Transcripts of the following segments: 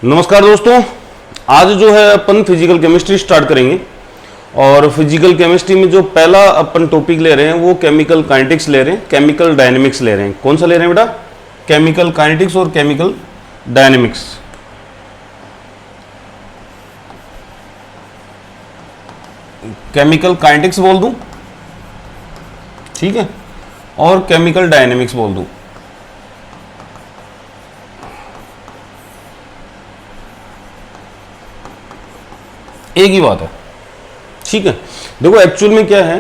नमस्कार दोस्तों, आज जो है अपन फिजिकल केमिस्ट्री स्टार्ट करेंगे। और फिजिकल केमिस्ट्री में जो पहला अपन टॉपिक ले रहे हैं वो केमिकल काइनेटिक्स ले रहे हैं, केमिकल डायनेमिक्स ले रहे हैं। कौन सा ले रहे हैं बेटा? केमिकल काइनेटिक्स और केमिकल डायनेमिक्स। केमिकल काइनेटिक्स बोल दूं, ठीक है, और केमिकल डायनेमिक्स बोल दूं। एक ही बात है, ठीक है। देखो एक्चुअल में क्या है,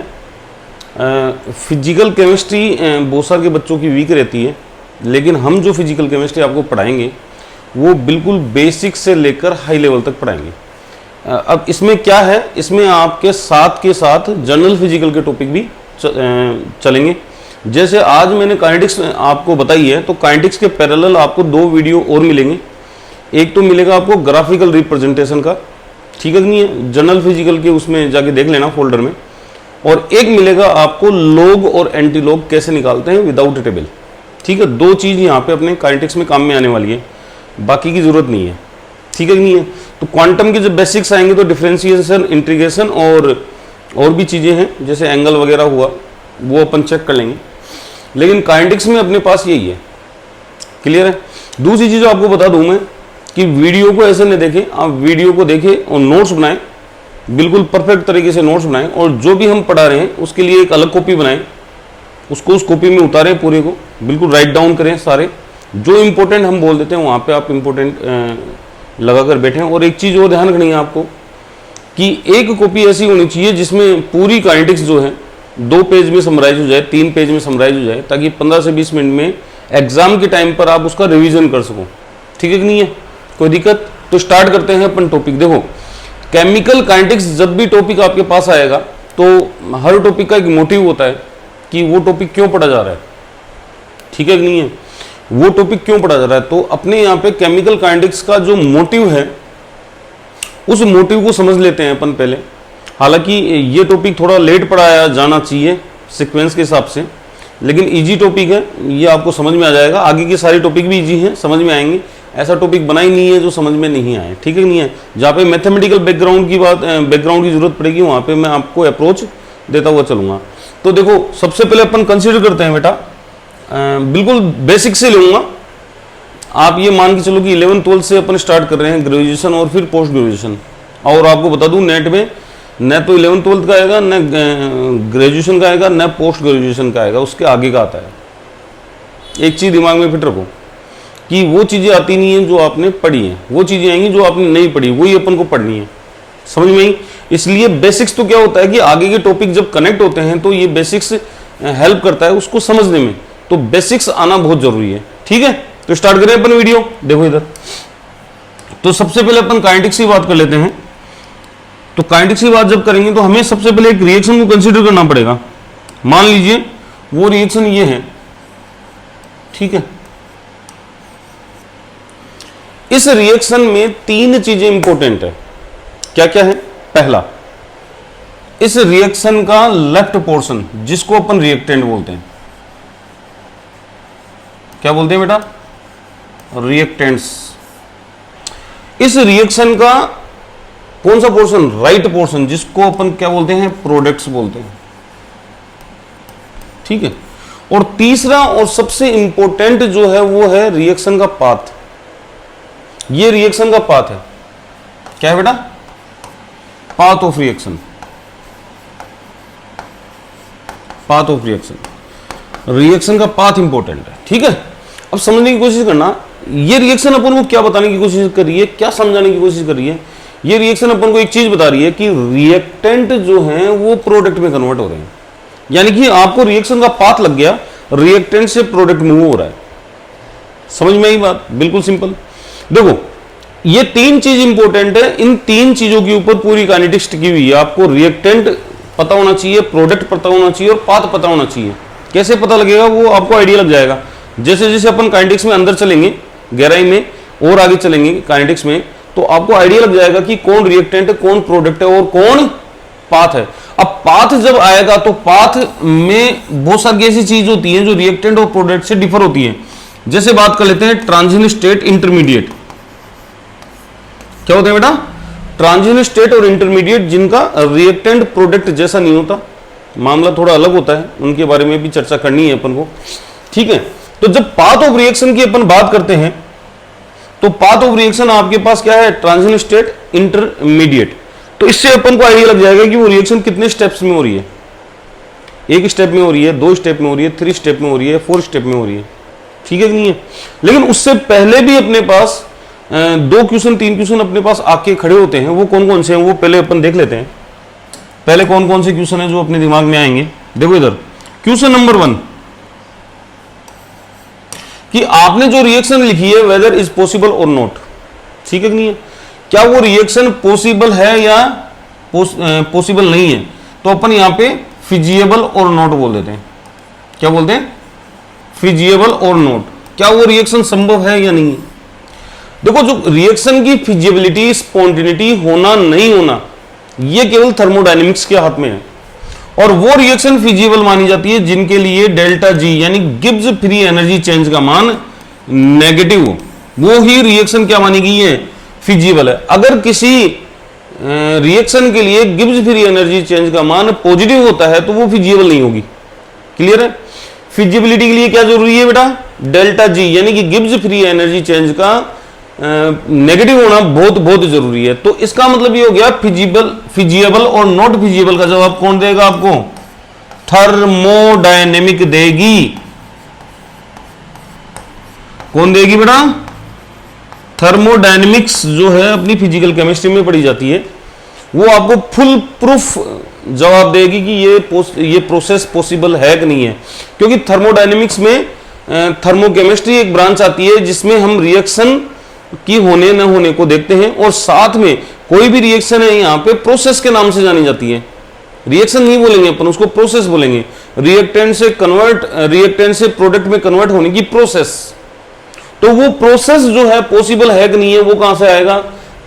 फिजिकल केमिस्ट्री बहुत सारे के बच्चों की वीक रहती है, लेकिन हम जो फिजिकल केमिस्ट्री आपको पढ़ाएंगे वो बिल्कुल बेसिक से लेकर हाई लेवल तक पढ़ाएंगे। अब इसमें क्या है, इसमें आपके साथ के साथ जनरल फिजिकल के टॉपिक भी चलेंगे। जैसे आज मैंने काइनेटिक्स आपको बताई है, तो काइनेटिक्स के पैरेलल आपको दो वीडियो और मिलेंगे। एक तो मिलेगा आपको ग्राफिकल रिप्रेजेंटेशन का, ठीक है नहीं है, जनरल फिजिकल के उसमें जाके देख लेना फोल्डर में। और एक मिलेगा आपको लॉग और एंटी लॉग कैसे निकालते हैं विदाउट टेबल, ठीक है। दो चीज़ यहाँ पे अपने काइनेटिक्स में काम में आने वाली है, बाकी की जरूरत नहीं है, ठीक है नहीं है। तो क्वांटम के जब बेसिक्स आएंगे तो डिफरेंशिएशन, इंटीग्रेशन और भी चीज़ें हैं, जैसे एंगल वगैरह हुआ, वो अपन चेक कर लेंगे। लेकिन काइनेटिक्स में अपने पास यही है, क्लियर है। दूसरी चीज़ आपको बता दूं मैं कि वीडियो को ऐसे न देखें, आप वीडियो को देखें और नोट्स बनाएं, बिल्कुल परफेक्ट तरीके से नोट्स बनाएं। और जो भी हम पढ़ा रहे हैं उसके लिए एक अलग कॉपी बनाएं, उसको उस कॉपी में उतारें, पूरे को बिल्कुल राइट डाउन करें सारे। जो इम्पोर्टेंट हम बोल देते हैं वहाँ पे आप इम्पोर्टेंट लगा कर बैठें। और एक चीज़ और ध्यान रखनी है आपको कि एक कॉपी ऐसी होनी चाहिए जिसमें पूरी काइनेटिक्स जो है 2 पेज में समराइज हो जाए, 3 पेज में समराइज हो जाए, ताकि 15 से 20 मिनट में एग्जाम के टाइम पर आप उसका रिविजन कर सको, ठीक है कि नहीं है, कोई दिक्कत। तो स्टार्ट करते हैं अपन टॉपिक। देखो केमिकल काइनेटिक्स जब भी टॉपिक आपके पास आएगा तो हर टॉपिक का एक मोटिव होता है कि वो टॉपिक क्यों पढ़ा जा रहा है, ठीक है कि नहीं है, वो टॉपिक क्यों पढ़ा जा रहा है। तो अपने यहाँ पे केमिकल काइनेटिक्स का जो मोटिव है उस मोटिव को समझ लेते हैं अपन पहले। हालांकि ये टॉपिक थोड़ा लेट पढ़ाया जाना चाहिए सीक्वेंस के हिसाब से, लेकिन इजी टॉपिक है, ये आपको समझ में आ जाएगा। आगे की सारी टॉपिक भी इजी हैं, समझ में आएंगे। ऐसा टॉपिक बना ही नहीं है जो समझ में नहीं आए, ठीक है नहीं है। जहाँ पे मैथमेटिकल बैकग्राउंड की जरूरत पड़ेगी वहाँ पे मैं आपको अप्रोच देता हुआ चलूँगा। तो देखो सबसे पहले अपन कंसिडर करते हैं बेटा, बिल्कुल बेसिक से लूँगा। आप ये मान के चलो कि 11th-12th से अपन स्टार्ट कर रहे हैं, ग्रेजुएशन और फिर पोस्ट ग्रेजुएशन। और आपको बता दूँ नेट में न तो 11th-12th का आएगा, न ग्रेजुएशन का आएगा, न पोस्ट ग्रेजुएशन का आएगा, उसके आगे का आता है। एक चीज़ दिमाग में फिट रखो कि वो चीज़ें आती नहीं हैं जो आपने पढ़ी हैं, वो चीज़ें आएंगी जो आपने नहीं पढ़ी, वही अपन को पढ़नी है, समझ में आई। इसलिए बेसिक्स तो क्या होता है कि आगे के टॉपिक जब कनेक्ट होते हैं तो ये बेसिक्स हेल्प करता है उसको समझने में, तो बेसिक्स आना बहुत जरूरी है, ठीक है। तो स्टार्ट करें अपन वीडियो। देखो इधर, तो सबसे पहले अपन काइनेटिक्स की बात कर लेते हैं। तो काइनेटिक्स की बात जब करेंगे तो हमें सबसे पहले एक रिएक्शन को कंसिडर करना पड़ेगा। मान लीजिए वो रिएक्शन ये है, ठीक है। इस रिएक्शन में 3 चीजें इंपॉर्टेंट है। क्या क्या है? पहला, इस रिएक्शन का लेफ्ट पोर्शन जिसको अपन रिएक्टेंट बोलते हैं, क्या बोलते हैं बेटा? रिएक्टेंट्स। इस रिएक्शन का कौन सा पोर्शन? राइट पोर्शन, जिसको अपन क्या बोलते हैं? प्रोडक्ट्स बोलते हैं, ठीक है। और तीसरा और सबसे इंपॉर्टेंट जो है वो है रिएक्शन का पाथ। ये रिएक्शन का पाथ है, क्या है बेटा? Path of reaction, path of reaction. Reaction का पाथ इंपॉर्टेंट है, ठीक है। अब समझने की कोशिश करना, ये रिएक्शन अपन को क्या बताने की कोशिश कर रही है, क्या समझाने की कोशिश कर रही है? ये रिएक्शन अपन को एक चीज बता रही है कि रिएक्टेंट जो हैं वो प्रोडक्ट में कन्वर्ट हो रहे हैं। यानी कि आपको रिएक्शन का पाथ लग गया, रिएक्टेंट से प्रोडक्ट मूव हो रहा है। समझ में आई बात? बिल्कुल सिंपल। देखो ये 3 चीज इंपॉर्टेंट है, इन 3 चीजों के ऊपर पूरी काइनेटिक्स टिकी हुई है। आपको रिएक्टेंट पता होना चाहिए, प्रोडक्ट पता होना चाहिए और पाथ पता होना चाहिए। कैसे पता लगेगा वो आपको आइडिया लग जाएगा। जैसे जैसे अपन काइनेटिक्स में अंदर चलेंगे, गहराई में और आगे चलेंगे काइनेटिक्स में, तो आपको आइडिया लग जाएगा कि कौन रिएक्टेंट है, कौन प्रोडक्ट है और कौन पाथ है। अब पाथ जब आएगा तो पाथ में बहुत सारी ऐसी चीज होती है जो रिएक्टेंट और प्रोडक्ट से डिफर होती है। जैसे बात कर लेते हैं ट्रांजिशन स्टेट, इंटरमीडिएट। क्या होते हैं बेटा? ट्रांजिशन स्टेट और इंटरमीडिएट, जिनका रिएक्टेंट प्रोडक्ट जैसा नहीं होता, मामला थोड़ा अलग होता है, उनके बारे में भी चर्चा करनी है अपन को, ठीक है। तो जब पाथ ऑफ रिएक्शन की अपन बात करते हैं तो पाथ ऑफ रिएक्शन आपके पास क्या है? Transition state, intermediate. तो इससे अपन को आइडिया लग जाएगा कि वो रिएक्शन कितने स्टेप्स में हो रही है। एक स्टेप में हो रही है, 2 स्टेप में हो रही है, 3 स्टेप में हो रही है, 4 स्टेप में हो रही है, ठीक है कि नहीं है? लेकिन उससे पहले भी अपने पास 2 क्वेश्चन 3 क्वेश्चन अपने पास आके खड़े होते हैं। वो कौन कौन से हैं वो पहले अपन देख लेते हैं। पहले कौन कौन से क्वेश्चन है जो अपने दिमाग में आएंगे? देखो इधर क्वेश्चन नंबर 1 कि आपने जो रिएक्शन लिखी है वेदर इज पॉसिबल और नॉट, ठीक है कि नहीं है? क्या वो रिएक्शन पॉसिबल है या पॉसिबल नहीं है? तो अपन यहां पे फिजिएबल और नॉट बोल देते हैं। क्या बोलते हैं? फिजिएबल और नॉट। क्या वो रिएक्शन संभव है या नहीं है? देखो, जो रिएक्शन की फिजिबिलिटी, स्पॉन्टेनिटी होना नहीं होना, ये केवल थर्मोडायनेमिक्स के हाथ में है। और वो रिएक्शन फिजिबल मानी जाती है जिनके लिए डेल्टा जी यानी गिब्स फ्री एनर्जी चेंज का मान नेगेटिव हो, वो ही रिएक्शन क्या मानी गई है? फिजिबल है। अगर किसी रिएक्शन के लिए गिब्स फ्री एनर्जी चेंज का मान पॉजिटिव होता है तो वो फिजिबल नहीं होगी। क्लियर है? फिजिबिलिटी के लिए क्या जरूरी है बेटा? डेल्टा जी यानी कि गिब्स फ्री एनर्जी चेंज का नेगेटिव होना बहुत बहुत जरूरी है। तो इसका मतलब ये हो गया फिजिएबल और नॉट फिजिएबल का जवाब कौन देगा आपको? थर्मोडायनेमिक देगी। कौन देगी बेटा? थर्मोडायनेमिक्स जो है अपनी फिजिकल केमिस्ट्री में पढ़ी जाती है, वो आपको फुल प्रूफ जवाब देगी कि ये प्रोसेस पॉसिबल है कि नहीं है। क्योंकि थर्मोडायनेमिक्स में थर्मोकेमिस्ट्री एक ब्रांच आती है जिसमें हम रिएक्शन की होने न होने को देखते हैं, और साथ में कोई भी रिएक्शन है यहाँ पे प्रोसेस के नाम से जानी जाती है। रिएक्शन नहीं बोलेंगे अपन, उसको प्रोसेस बोलेंगे। रिएक्टेंट से प्रोडक्ट में कन्वर्ट होने की प्रोसेस। तो वो प्रोसेस जो है पॉसिबल है कि नहीं है, वो कहां से आएगा?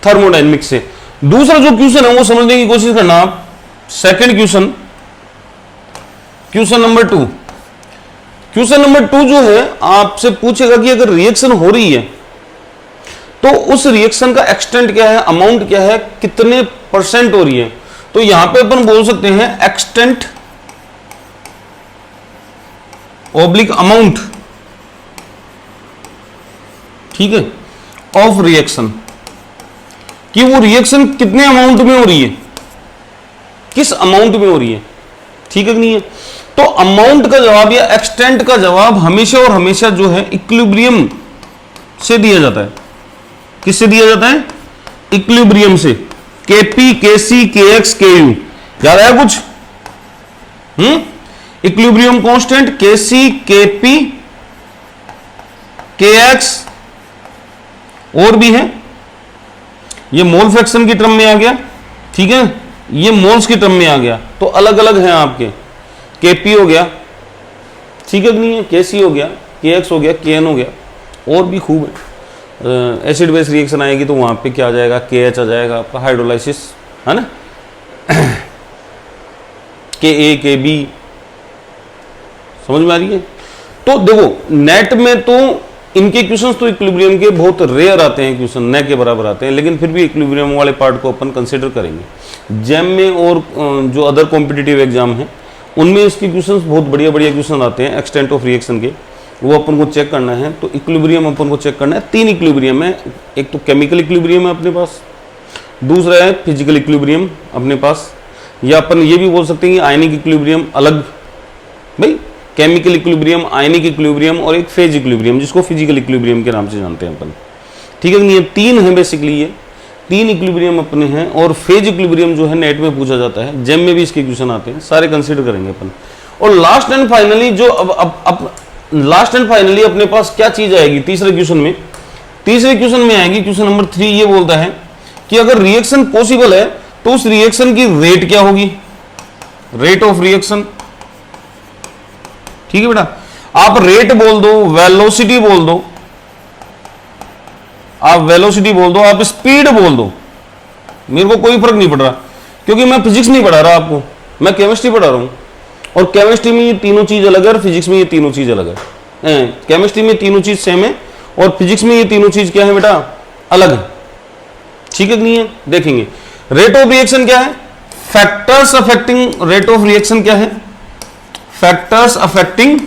थर्मोडायनेमिक्स से। दूसरा जो क्वेश्चन है वो समझने की कोशिश करना आप। Second question, question number 2। Question number 2 जो है आपसे पूछेगा कि अगर रिएक्शन हो रही है तो उस रिएक्शन का एक्सटेंट क्या है, अमाउंट क्या है, कितने % हो रही है। तो यहां पे अपन बोल सकते हैं एक्सटेंट ऑब्लिक अमाउंट, ठीक है, ऑफ रिएक्शन, कि वो रिएक्शन कितने अमाउंट में हो रही है, किस अमाउंट में हो रही है, ठीक है कि नहीं है। तो अमाउंट का जवाब या एक्सटेंट का जवाब हमेशा और हमेशा जो है इक्विलिब्रियम से दिया जाता है। किससे दिया जाता है? इक्विलिब्रियम से। केपी, केसी, केएक्स, केयू, याद आया कुछ? इक्विलिब्रियम कांस्टेंट केसी, केपी, केएक्स, और भी है। ये मोल फ्रैक्शन की टर्म में आ गया, ठीक है, ये मोल्स की टर्म में आ गया। तो अलग अलग हैं आपके, केपी हो गया, ठीक है कि नहीं है, केसी हो गया, केएक्स हो गया, केएन हो गया, और भी खूब है। एसिड बेस रिएक्शन आएगी तो वहां पे क्या आ जाएगा? केएच आ जाएगा आपका, हाइड्रोलाइसिस, है ना, के ए, के बी, समझ में आ रही है। तो देखो नेट में तो इनके क्वेश्चंस तो इक्विलिब्रियम के बहुत रेयर आते हैं, क्वेश्चन न के बराबर आते हैं, लेकिन फिर भी इक्विलिब्रियम वाले पार्ट को अपन कंसीडर करेंगे। जैम में और जो अदर कॉम्पिटिटिव एग्जाम है उनमें इसके क्वेश्चंस बहुत बढ़िया बढ़िया क्वेश्चन आते हैं एक्सटेंट ऑफ रिएक्शन के, वो अपन को चेक करना है। तो इक्विलिब्रियम अपन को चेक करना है। 3 इक्विलिब्रियम है, एक तो केमिकल इक्विलिब्रियम है अपने पास, दूसरा है फिजिकल इक्विलिब्रियम अपने पास, या अपन ये भी बोल सकते हैं कि आयनिक इक्विलिब्रियम अलग, भाई केमिकल इक्विलिब्रियम, आयनिक इक्विलिब्रियम और एक फेज इक्विलिब्रियम जिसको फिजिकल इक्विलिब्रियम के नाम से जानते हैं अपन, ठीक है नहीं है। 3 है बेसिकली, ये 3 इक्विलिब्रियम अपने हैं, और फेज इक्विलिब्रियम जो है नेट में पूछा जाता है, जेम में भी इसके क्वेश्चन आते हैं, सारे कंसीडर करेंगे अपन। और लास्ट एंड फाइनली जो अब लास्ट एंड फाइनली अपने पास क्या चीज आएगी तीसरे क्वेश्चन में? तीसरे क्वेश्चन में आएगी क्वेश्चन नंबर 3, ये बोलता है कि अगर रिएक्शन पॉसिबल है तो उस रिएक्शन की रेट क्या होगी? रेट ऑफ रिएक्शन, ठीक है बेटा। आप रेट बोल दो, वेलोसिटी बोल दो, आप वेलोसिटी बोल दो, आप स्पीड बोल दो, मेरे को कोई फर्क नहीं पड़ रहा, क्योंकि मैं फिजिक्स नहीं पढ़ा रहा आपको, मैं केमिस्ट्री पढ़ा रहा हूं। और केमिस्ट्री में ये तीनों चीज अलग है और फिजिक्स में ये तीनों चीज अलग है। केमिस्ट्री में तीनों चीज सेम है और फिजिक्स में ये तीनों चीज क्या है बेटा? अलग है, ठीक है कि नहीं है, देखेंगे। रेट ऑफ रिएक्शन क्या है, factors affecting rate of reaction क्या है, factors affecting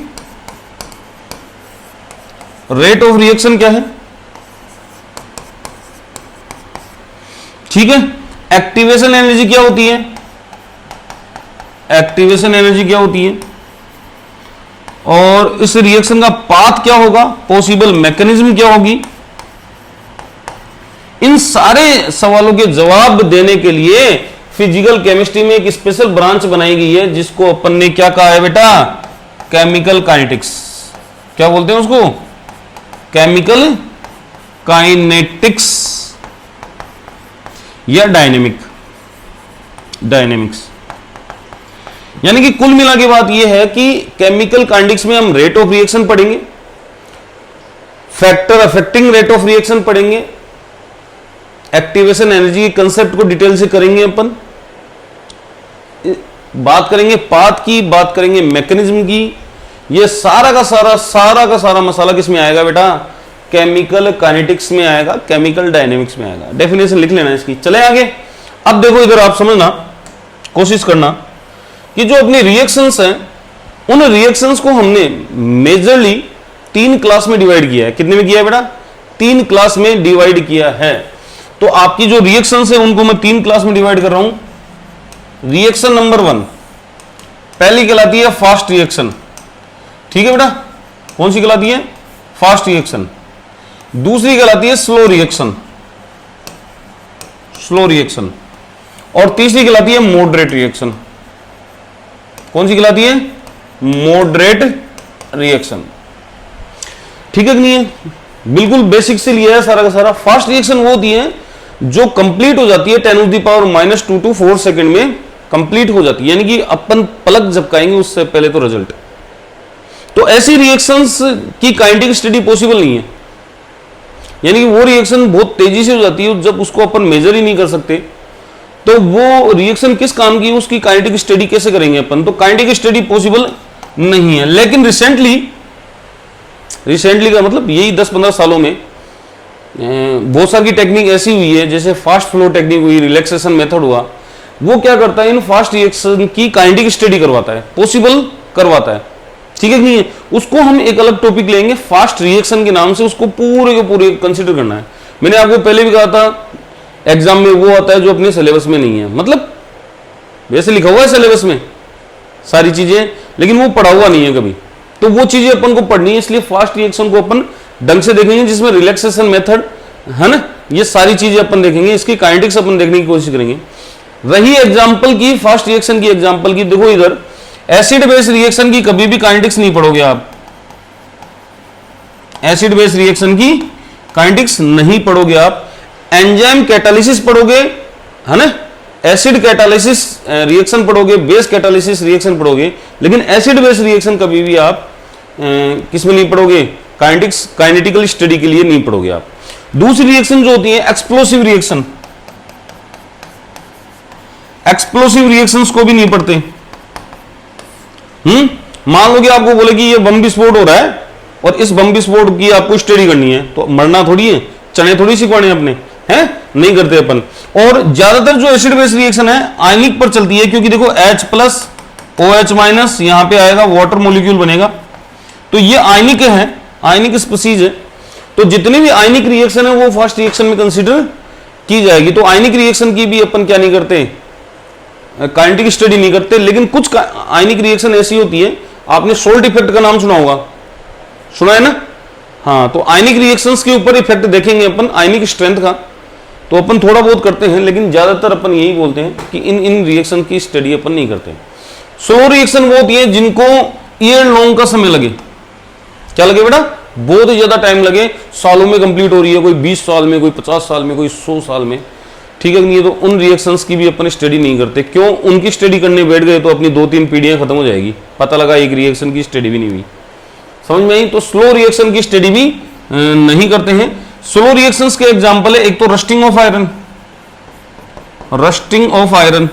rate of reaction क्या है, ठीक है। एक्टिवेशन एनर्जी क्या होती है, एक्टिवेशन एनर्जी क्या होती है, और इस रिएक्शन का पाथ क्या होगा, पॉसिबल मैकेनिज्म क्या होगी। इन सारे सवालों के जवाब देने के लिए फिजिकल केमिस्ट्री में एक स्पेशल ब्रांच बनाई गई है, जिसको अपन ने क्या कहा है बेटा, केमिकल काइनेटिक्स। क्या बोलते हैं उसको, केमिकल काइनेटिक्स या डायनेमिक्स। यानी कि कुल मिला के बात यह है कि केमिकल काइनेटिक्स में हम रेट ऑफ रिएक्शन पढ़ेंगे, factor affecting rate of reaction पढ़ेंगे, एक्टिवेशन एनर्जी कंसेप्ट को डिटेल से करेंगे, अपन बात करेंगे पाथ की, बात करेंगे मैकेनिज्म की। ये सारा का सारा मसाला किस में आएगा बेटा, केमिकल काइनेटिक्स में आएगा, केमिकल डायनेमिक्स में आएगा। डेफिनेशन लिख लेना इसकी। चले आगे। अब देखो इधर आप समझना, कोशिश करना कि जो अपनी रिएक्शंस हैं, उन रिएक्शंस को हमने मेजरली 3 क्लास में डिवाइड किया है। कितने में किया है बेटा, 3 क्लास में डिवाइड किया है। तो आपकी जो रिएक्शंस है उनको मैं 3 क्लास में डिवाइड कर रहा हूं। रिएक्शन नंबर 1 पहली कहलाती है फास्ट रिएक्शन, ठीक है बेटा, कौन सी कहलाती है, फास्ट रिएक्शन। दूसरी कहलाती है स्लो रिएक्शन, और तीसरी कहलाती है मॉडरेट रिएक्शन। कौन सी कहलाती है, मॉडरेट रिएक्शन, ठीक है कि नहीं है। बिल्कुल बेसिक से लिया है सारा का सारा। फास्ट रिएक्शन वो होती है जो कंप्लीट हो जाती है 10⁻⁻² to 4 सेकंड में कंप्लीट हो जाती है, यानी कि अपन पलक झपकाएंगे उससे पहले तो रिजल्ट। तो ऐसी रिएक्शंस की काइनेटिक स्टडी पॉसिबल नहीं है, यानी कि वो रिएक्शन बहुत तेजी से हो जाती है जब उसको अपन मेजर ही नहीं कर सकते। तो वो रिएक्शन किस काम की, उसकी काइनेटिक स्टडी कैसे करेंगे अपन, तो काइनेटिक स्टडी पॉसिबल नहीं है। लेकिन रिसेंटली का मतलब यही 10-15 सालों में बहुत सारी टेक्निक ऐसी हुई है, जैसे फास्ट फ्लो टेक्निक हुई, रिलैक्सेशन मेथड हुआ, वो क्या करता है, इन फास्ट रिएक्शन की काइनेटिक स्टडी करवाता है, पॉसिबल करवाता है, ठीक है कि नहीं है। उसको हम एक अलग टॉपिक लेंगे फास्ट रिएक्शन के नाम से, उसको पूरे के पूरे कंसिडर करना है। मैंने आपको पहले भी कहा था एग्जाम में वो आता है जो अपने सिलेबस में नहीं है, मतलब वैसे लिखा हुआ है सिलेबस में सारी चीजें, लेकिन वो पढ़ा हुआ नहीं है कभी। तो वो चीजें अपन को पढ़नी है, इसलिए फास्ट रिएक्शन को अपन ढंग से देखेंगे, जिसमें रिलैक्सेशन मेथड है ना, ये सारी चीजें अपन देखेंगे, इसकी काइनेटिक्स अपन देखने की कोशिश करेंगे। रही एग्जांपल की, फास्ट रिएक्शन की एग्जांपल की, देखो इधर एसिड बेस रिएक्शन की कभी भी काइनेटिक्स नहीं पढ़ोगे आप, एसिड बेस रिएक्शन की काइनेटिक्स नहीं पढ़ोगे आप। एंजाइम कैटालिसिस पढ़ोगे, है ना, एसिड कैटालिसिस रिएक्शन पढ़ोगे, बेस कैटालिसिस रिएक्शन पढ़ोगे, लेकिन एसिड बेस रिएक्शन कभी भी आप किस में नहीं पढ़ोगे, काइनेटिकल स्टडी के लिए नहीं पढ़ोगे आप। दूसरी रिएक्शन जो होती है एक्सप्लोसिव रिएक्शन, एक्सप्लोसिव रिएक्शंस को भी नहीं पढ़ते। मान लो कि आपको बोले कि ये बम विस्फोट हो रहा है और इस बम विस्फोट की आपको स्टडी करनी है, तो मरना थोड़ी है, चने थोड़ी सिखवाने अपने हैं, नहीं करते अपन। और ज्यादातर जो एसिड बेस रिएक्शन है आयनिक पर चलती है, क्योंकि देखो H+OH- यहां पे आएगा, वाटर मॉलिक्यूल बनेगा, तो ये आयनिक है, आयनिक स्पीसीज है। तो जितनी भी आयनिक रिएक्शन है वो फास्ट रिएक्शन में कंसीडर की जाएगी। तो आयनिक रिएक्शन की भी अपन क्या नहीं करते, काइनेटिक स्टडी नहीं करते। लेकिन कुछ आयनिक रिएक्शन ऐसी होती है, आपने सोल्ट इफेक्ट का नाम सुना होगा, सुना है ना, हाँ, तो आयनिक रिएक्शंस के ऊपर इफेक्ट देखेंगे अपन, आयनिक स्ट्रेंथ का, तो अपन थोड़ा बहुत करते हैं, लेकिन ज्यादातर अपन यही बोलते हैं कि इन रिएक्शन की स्टडी अपन नहीं करते। स्लो रिएक्शन वो होती है जिनको ईयर लॉन्ग का समय लगे, क्या लगे बेटा, बहुत ही ज्यादा टाइम लगे, सालों में कंप्लीट हो रही है, कोई 20 साल में, कोई 50 साल में, कोई 100 साल में, ठीक है नहीं है। तो उन रिएक्शंस की भी अपन स्टडी नहीं करते। क्यों, उनकी स्टडी करने बैठ गए तो अपनी 2-3 पीढ़ियां खत्म हो जाएगी, पता लगा एक रिएक्शन की स्टडी भी नहीं हुई, समझ में आई। तो स्लो रिएक्शन की स्टडी भी नहीं करते हैं। स्लो रिएक्शंस के एग्जांपल है, एक तो रस्टिंग ऑफ आयरन,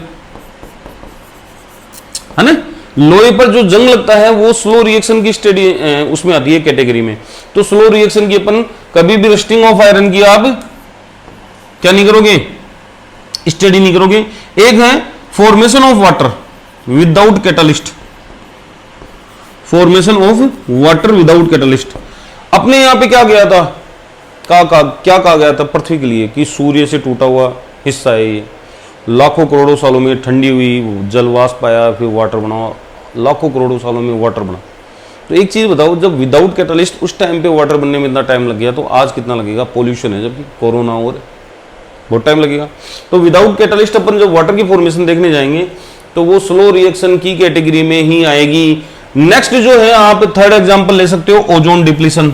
है ना, लोहे पर जो जंग लगता है वो स्लो रिएक्शन की स्टडी उसमें आती है कैटेगरी में। तो स्लो रिएक्शन की अपन कभी भी रस्टिंग ऑफ आयरन की आप क्या नहीं करोगे, स्टडी नहीं करोगे। एक है formation of water without catalyst, formation of water without catalyst. अपने यहां पे क्या गया था, क्या कहा गया था पृथ्वी के लिए कि सूर्य से टूटा हुआ हिस्सा है ये, लाखों करोड़ों सालों में ठंडी हुई, जलवाष्प आया, फिर वाटर बना, लाखों करोड़ों सालों में वाटर बना। तो एक चीज बताओ, जब विदाउट कैटलिस्ट उस टाइम पे वाटर बनने में इतना टाइम लग गया, तो आज कितना लगेगा, पोल्यूशन है जबकि कोरोना और बहुत टाइम लगेगा। तो विदाउट कैटलिस्ट अपन जब वाटर की फॉर्मेशन देखने जाएंगे तो वो स्लो रिएक्शन की कैटेगरी में ही आएगी। नेक्स्ट जो है आप थर्ड एग्जांपल ले सकते हो, ओजोन डिप्लीशन।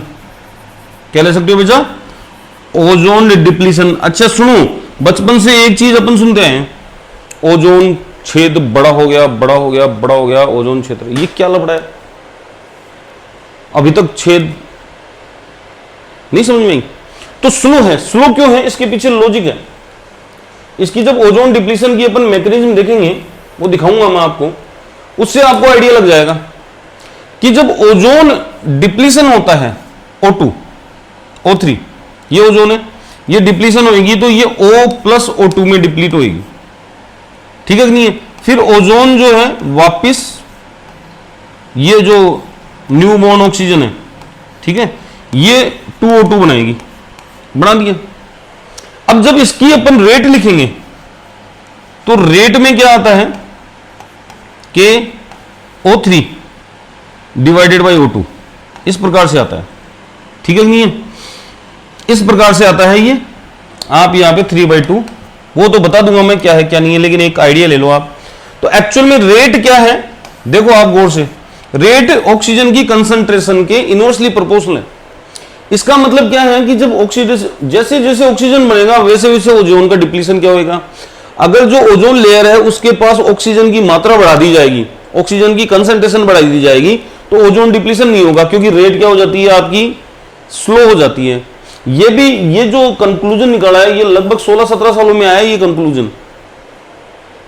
क्या ले सकते हो बेटा, ओजोन डिप्लीशन। अच्छा सुनो, बचपन से एक चीज अपन सुनते हैं, ओजोन छेद बड़ा हो गया, बड़ा हो गया, बड़ा हो गया ओजोन क्षेत्र। ये क्या लफड़ा है, अभी तक छेद नहीं समझ में आई। तो स्लो है, स्लो क्यों है, इसके पीछे लॉजिक है। इसकी जब ओजोन डिप्लीशन की अपन मैकेनिज्म देखेंगे, वो दिखाऊंगा मैं आपको, उससे आपको आइडिया लग जाएगा कि जब ओजोन डिप्लीशन होता है, O2 O3 ये ओजोन है, ये डिप्लीशन होगी तो ये O प्लस O2 में डिप्लीट होगी, ठीक है कि नहीं है। फिर ओजोन जो है वापिस ये जो न्यू बॉर्न ऑक्सीजन है, ठीक है, ये 2O2 बनाएगी, बना दिया। अब जब इसकी अपन रेट लिखेंगे तो रेट में क्या आता है कि O3 डिवाइडेड बाई O2, इस प्रकार से आता है, ठीक है कि नहीं है, इस प्रकार से आता है ये। आप यहां पे 3/2, वो तो बता दूंगा मैं क्या है क्या नहीं है, लेकिन एक आइडिया ले लो आप। तो एक्चुअल में रेट क्या है, देखो आप गौर से, रेट ऑक्सीजन की कंसंट्रेशन के इनवर्सली प्रोपोर्शनल है। इसका मतलब क्या है कि जब ऑक्सीजन जैसे जैसे ऑक्सीजन बढ़ेगा वैसे वैसे ओजोन का डिप्लीशन क्या होगा। अगर जो ओजोन लेयर है उसके पास ऑक्सीजन की मात्रा बढ़ा दी जाएगी, ऑक्सीजन की कंसंट्रेशन बढ़ा दी जाएगी, तो ओजोन डिप्लीशन नहीं होगा, क्योंकि रेट क्या हो जाती है आपकी, स्लो हो जाती है। ये भी, ये जो कंक्लूजन निकाला है ये लगभग 16-17 सालों में आया ये कंक्लूजन,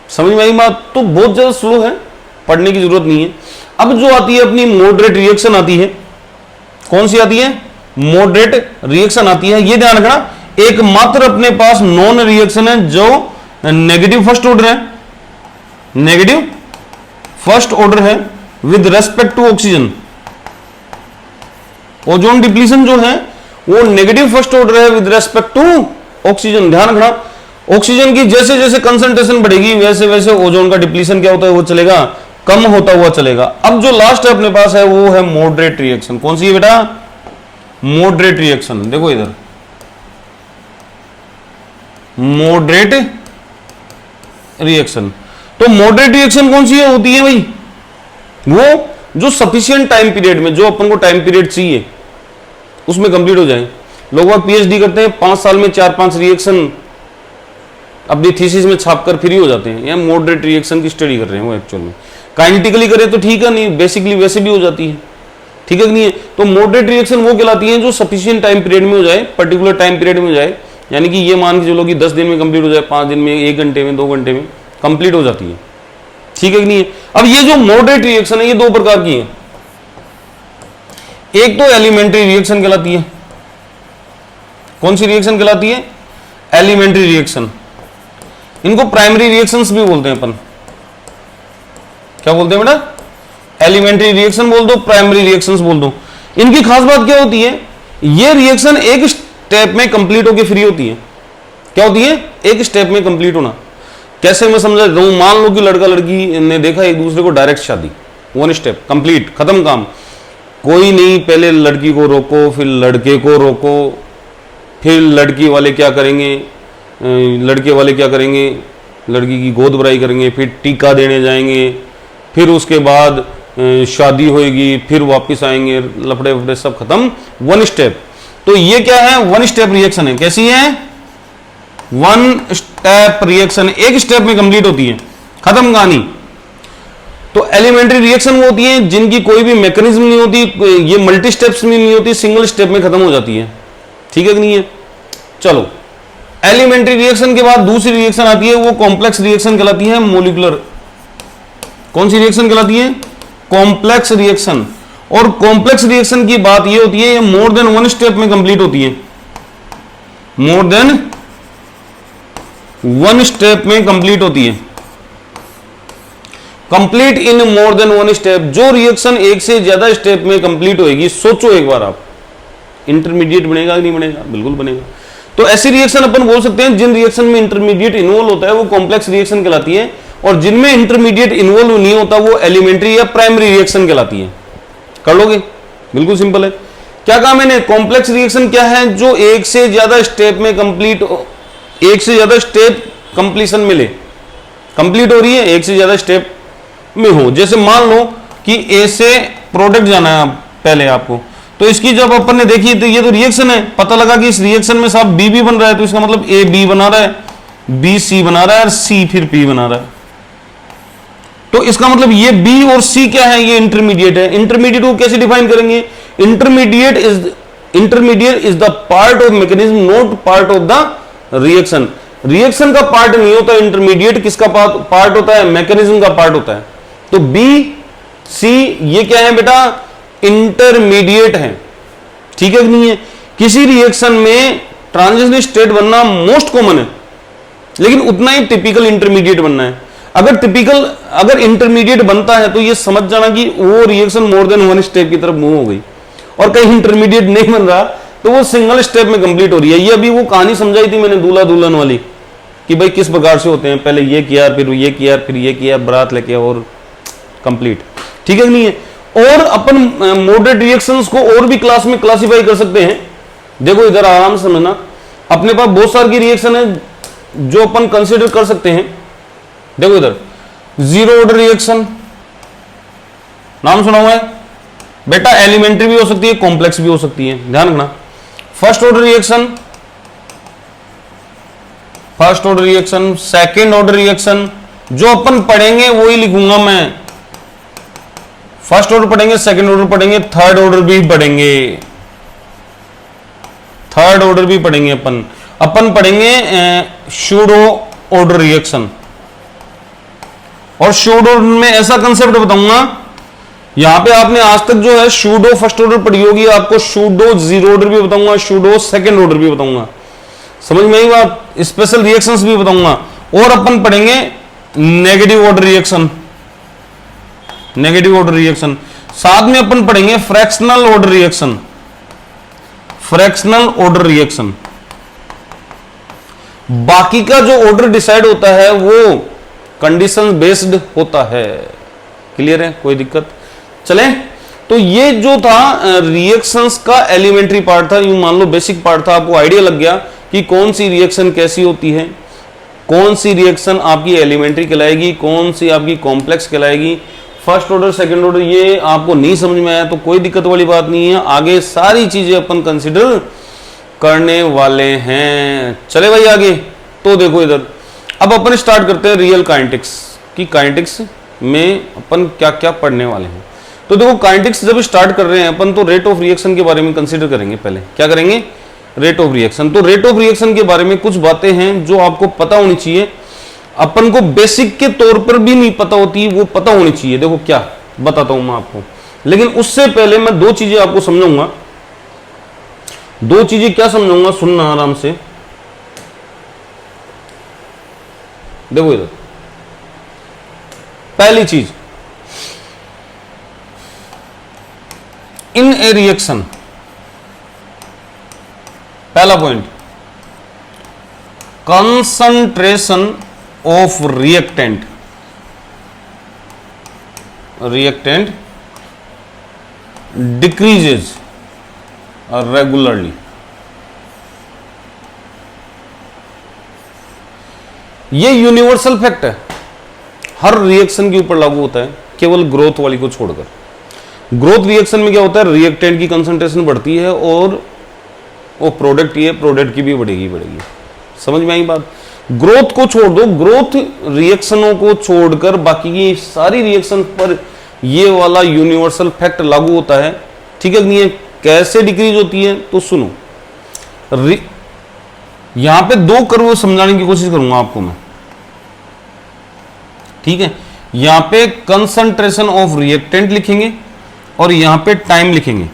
समझ में आई बात। तो बहुत ज्यादा स्लो है, पढ़ने की जरूरत नहीं है। अब जो आती है अपनी मॉडरेट रिएक्शन आती है, कौन सी आती है, मॉडरेट रिएक्शन आती है। ये ध्यान रखना, एकमात्र अपने पास नॉन रिएक्शन है जो नेगेटिव फर्स्ट ऑर्डर है, नेगेटिव फर्स्ट ऑर्डर है with respect to oxygen. Ozone depletion जो है वो नेगेटिव फर्स्ट ऑर्डर है विद रेस्पेक्ट टू ऑक्सीजन। ध्यान रखना, ऑक्सीजन की जैसे जैसे कंसंट्रेशन बढ़ेगी वैसे वैसे ओजोन का डिप्लीशन क्या होता है, वो चलेगा, कम होता हुआ चलेगा। अब जो लास्ट अपने पास है वो है मॉडरेट रिएक्शन। कौन सी है बेटा, मॉडरेट रिएक्शन। देखो इधर, मॉडरेट रिएक्शन। तो मॉडरेट रिएक्शन कौन सी है, होती है भाई वो जो सफिशिएंट टाइम पीरियड में, जो अपन को टाइम पीरियड चाहिए उसमें कंप्लीट हो जाए। लोग बाग पीएचडी करते हैं 5 साल में 4-5 रिएक्शन अपनी थीसिस में छापकर फ्री हो जाते हैं। या मॉडरेट रिएक्शन की स्टडी कर रहे हैं वो एक्चुअल में। काइनेटिकली करें तो ठीक है, नहीं बेसिकली वैसे भी हो जाती है, ठीक है कि नहीं है। तो मॉडरेट रिएक्शन वो कहलाती है जो सफिशिएंट टाइम पीरियड में हो जाए, पर्टिकुलर टाइम पीरियड में हो जाए। यानी कि ये मान के चलो कि 10 दिन में कंप्लीट हो जाए, 5 दिन में, 1 घंटे में, 2 घंटे में कंप्लीट हो जाती है, ठीक है कि नहीं है। अब ये जो मॉडरेट रिएक्शन है ये 2 प्रकार की है। एक तो एलिमेंट्री रिएक्शन कहलाती है। कौन सी रिएक्शन कहलाती है, एलिमेंट्री रिएक्शन। इनको प्राइमरी रिएक्शंस भी बोलते हैं अपन। क्या बोलते हैं बेटा, एलिमेंट्री रिएक्शन बोल दो, प्राइमरी रिएक्शंस बोल दो। इनकी खास बात क्या होती है, ये रिएक्शन एक स्टेप में कंप्लीट होकर फ्री होती है। क्या होती है, एक स्टेप में कंप्लीट होना। कैसे मैं समझा देता हूं, मान लो कि लड़का लड़की ने देखा एक दूसरे को, डायरेक्ट शादी, 1 स्टेप कंप्लीट, खत्म काम। कोई नहीं, पहले लड़की को रोको, फिर लड़के को रोको, फिर लड़की वाले क्या करेंगे, लड़के वाले क्या करेंगे, लड़की की गोद भराई करेंगे, फिर टीका देने जाएंगे, फिर उसके बाद शादी होएगी, फिर वापस आएंगे, लफड़े वफड़े सब खत्म, 1 स्टेप। तो ये क्या है, 1 स्टेप रिएक्शन है। कैसी है, 1 स्टेप रिएक्शन, एक स्टेप में कंप्लीट होती है, खत्म कहानी। तो एलिमेंट्री रिएक्शन वो होती है जिनकी कोई भी मैकेनिज्म नहीं होती, ये मल्टी स्टेप्स में नहीं होती, सिंगल स्टेप में खत्म हो जाती है, ठीक है कि नहीं है। चलो, एलिमेंट्री रिएक्शन के बाद दूसरी रिएक्शन आती है, वो कॉम्प्लेक्स रिएक्शन कहलाती है, मॉलिक्यूलर। कौन सी रिएक्शन कहलाती है, कॉम्प्लेक्स रिएक्शन। और कॉम्प्लेक्स रिएक्शन की बात ये होती है, ये मोर देन 1 स्टेप में कंप्लीट होती है, मोर देन वन स्टेप में कंप्लीट होती है। Complete in more than one step, जो रिएक्शन एक से ज्यादा स्टेप में कंप्लीट होएगी, सोचो एक बार आप, इंटरमीडिएट बनेगा कि नहीं बनेगा? बिल्कुल बनेगा। तो ऐसी रिएक्शन अपन बोल सकते हैं जिन रिएक्शन में इंटरमीडिएट इन्वॉल्व होता है वो कॉम्प्लेक्स रिएक्शन कहलाती है, और जिनमें इंटरमीडिएट इन्वॉल्व नहीं होता वो एलिमेंट्री या प्राइमरी रिएक्शन कहलाती है। कर लोगे? बिल्कुल सिंपल है। क्या कहा मैंने? कॉम्प्लेक्स रिएक्शन क्या है? जो एक से ज्यादा स्टेप में कंप्लीट, एक से ज्यादा स्टेप कंप्लीशन मिले, कंप्लीट हो रही है एक से ज्यादा स्टेप में हो। जैसे मान लो कि ए से प्रोडक्ट जाना है पहले आपको, तो इसकी जब अपन ने देखी तो ये तो रिएक्शन है, पता लगा कि इस रिएक्शन में साहब बी भी बन रहा है, तो इसका मतलब ए बी बना रहा है, बी सी बना रहा है और सी फिर पी बना रहा है। तो इसका मतलब ये बी और सी क्या है? ये इंटरमीडिएट है। इंटरमीडिएट को कैसे डिफाइन करेंगे? Intermediate is the part of mechanism, not part of the reaction. Reaction का पार्ट नहीं होता इंटरमीडिएट, किसका पार्ट होता है? मैकेनिज्म का पार्ट होता है। तो बी सी ये क्या है बेटा? इंटरमीडिएट है। ठीक है कि नहीं है? किसी रिएक्शन में ट्रांजिशन स्टेट बनना मोस्ट कॉमन है, लेकिन उतना ही टिपिकल इंटरमीडिएट बनना है। अगर इंटरमीडिएट बनता है तो ये समझ जाना कि वो reaction more than one step की तरफ मूव हो गई, और कहीं इंटरमीडिएट नहीं बन रहा तो वो सिंगल स्टेप में कंप्लीट हो रही है। ये अभी वो कहानी समझाई थी मैंने दूल्हा दुल्हन वाली, कि भाई किस प्रकार से होते हैं, पहले ये किया फिर ये किया फिर ये किया, बारात लेके और कंप्लीट। ठीक है कि नहीं है? और अपन मॉडरेट रिएक्शंस को और भी क्लास में क्लासिफाई कर सकते हैं। देखो इधर आराम से समझना, अपने पास बहुत सारी रिएक्शन है जो अपन कंसीडर कर सकते हैं। देखो इधर जीरो ऑर्डर रिएक्शन, नाम सुना हुआ है बेटा? एलिमेंट्री भी हो सकती है, कॉम्प्लेक्स भी हो सकती है, ध्यान रखना। First order reaction, first order reaction, second order reaction, जो अपन पढ़ेंगे वही लिखूंगा मैं। फर्स्ट ऑर्डर पढ़ेंगे, सेकंड ऑर्डर पढ़ेंगे, थर्ड ऑर्डर भी पढ़ेंगे, थर्ड ऑर्डर भी पढ़ेंगे। अपन पढ़ेंगे सूडो ऑर्डर रिएक्शन, और सूडो में ऐसा कंसेप्ट बताऊंगा, यहां पे आपने आज तक जो है सूडो फर्स्ट ऑर्डर पढ़ी होगी, आपको सूडो जीरो ऑर्डर भी बताऊंगा, सूडो सेकंड ऑर्डर भी बताऊंगा, समझ में आई बात? स्पेशल रिएक्शंस भी बताऊंगा। और अपन पढ़ेंगे negative order reaction, negative order reaction, साथ में अपन पढ़ेंगे fractional order reaction, fractional order reaction. बाकी का जो ऑर्डर डिसाइड होता है वो कंडीशन बेस्ड होता है। क्लियर है? कोई दिक्कत? चले, तो ये जो था रिएक्शंस का एलिमेंट्री पार्ट था, यूं मान लो बेसिक पार्ट था। आपको आइडिया लग गया कि कौन सी रिएक्शन कैसी होती है, कौन सी रिएक्शन आपकी एलिमेंट्री कहलाएगी, कौन सी आपकी कॉम्प्लेक्स कहलाएगी। फर्स्ट ऑर्डर सेकंड ऑर्डर ये आपको नहीं समझ में आया तो कोई दिक्कत वाली बात नहीं है, आगे सारी चीजें अपन कंसिडर करने वाले हैं। चले भाई आगे। तो देखो इधर अब अपन स्टार्ट करते हैं रियल काइनेटिक्स की। काइनेटिक्स में अपन क्या क्या पढ़ने वाले हैं। तो देखो काइनेटिक्स जब स्टार्ट कर रहे हैं अपन तो रेट ऑफ रिएक्शन के बारे में कंसिडर करेंगे। पहले क्या करेंगे? Rate of reaction. तो रेट ऑफ रिएक्शन के बारे में कुछ बातें हैं जो आपको पता होनी चाहिए, अपन को बेसिक के तौर पर भी नहीं पता होती, वो पता होनी चाहिए। देखो क्या बताता हूं मैं आपको, लेकिन उससे पहले मैं दो चीजें आपको समझाऊंगा। दो चीजें क्या समझाऊंगा, सुनना आराम से। देखो इधर पहली चीज, इन ए रिएक्शन, पहला point, concentration of reactant, reactant decreases regularly. ये यूनिवर्सल फैक्ट है, हर रिएक्शन के ऊपर लागू होता है, केवल ग्रोथ वाली को छोड़कर। ग्रोथ रिएक्शन में क्या होता है, रिएक्टेंट की कंसंट्रेशन बढ़ती है और वो प्रोडक्ट ही है, प्रोडक्ट की भी बढ़ेगी बढ़ेगी। समझ में आई बात? ग्रोथ को छोड़ दो, ग्रोथ रिएक्शनों को छोड़कर बाकी की सारी रिएक्शन पर ये वाला यूनिवर्सल फैक्ट लागू होता है। ठीक है नहीं है? कैसे डिक्रीज होती है तो सुनो, यहां पे दो कर्व समझाने की कोशिश करूंगा आपको मैं। ठीक है, यहां पे कंसंट्रेशन ऑफ रिएक्टेंट लिखेंगे और यहां पे टाइम लिखेंगे।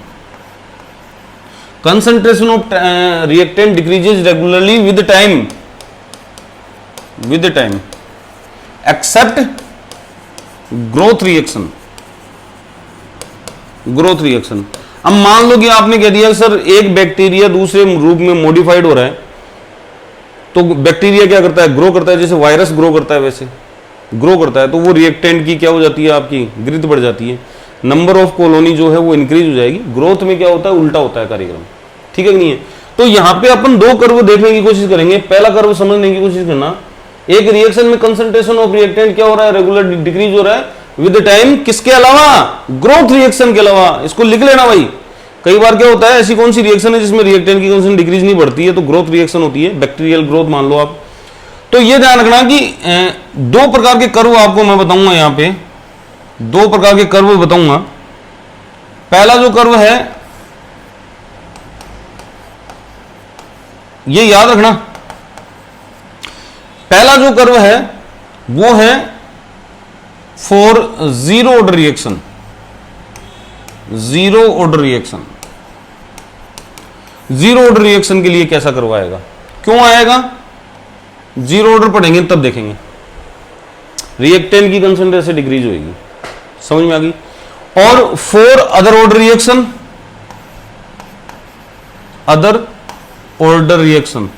Concentration of reactant decreases regularly with time. With time except growth reaction. Growth reaction, अब मान लो कि आपने कह दिया सर एक बैक्टीरिया दूसरे रूप में मॉडिफाइड हो रहा है, तो बैक्टीरिया क्या करता है, ग्रो करता है, जैसे वायरस ग्रो करता है वैसे ग्रो करता है, तो वो रिएक्टेंट की क्या हो जाती है, आपकी ग्रिथ बढ़ जाती है, नंबर ऑफ कॉलोनी जो है वो इंक्रीज हो जाएगी। ग्रोथ में क्या होता है, उल्टा होता है कार्यक्रम, ठीक है कि नहीं है। तो यहां पे अपन दो कर्व देखने की कोशिश करेंगे। पहला कर्व समझने की कोशिश करना, एक रिएक्शन में कंसंट्रेशन ऑफ रिएक्टेंट क्या हो रहा है, रेगुलर डिक्रीज हो रहा है विद टाइम, किसके अलावा, ग्रोथ रिएक्शन के अलावा। इसको लिख लेना भाई, कई बार क्या होता है, ऐसी कौन सी रिएक्शन है जिसमें रिएक्टेंट की कंसंट्रेशन डिक्रीज नहीं बढ़ती है, तो ग्रोथ रिएक्शन होती है, बैक्टीरियल ग्रोथ मान लो आप। तो ये ध्यान रखना कि दो प्रकार के कर्व आपको मैं बताऊंगा, यहां पे दो प्रकार के कर्व बताऊंगा। पहला जो कर्व है ये याद रखना, पहला जो कर्व है वो है for zero order reaction. Zero order reaction, zero order reaction के लिए कैसा कर्व आएगा, क्यों आएगा, जीरो ऑर्डर पढ़ेंगे तब देखेंगे। रिएक्टेंट की कंसंट्रेशन डिक्रीज होगी, समझ में आ गई। और for other order reaction, other order reaction,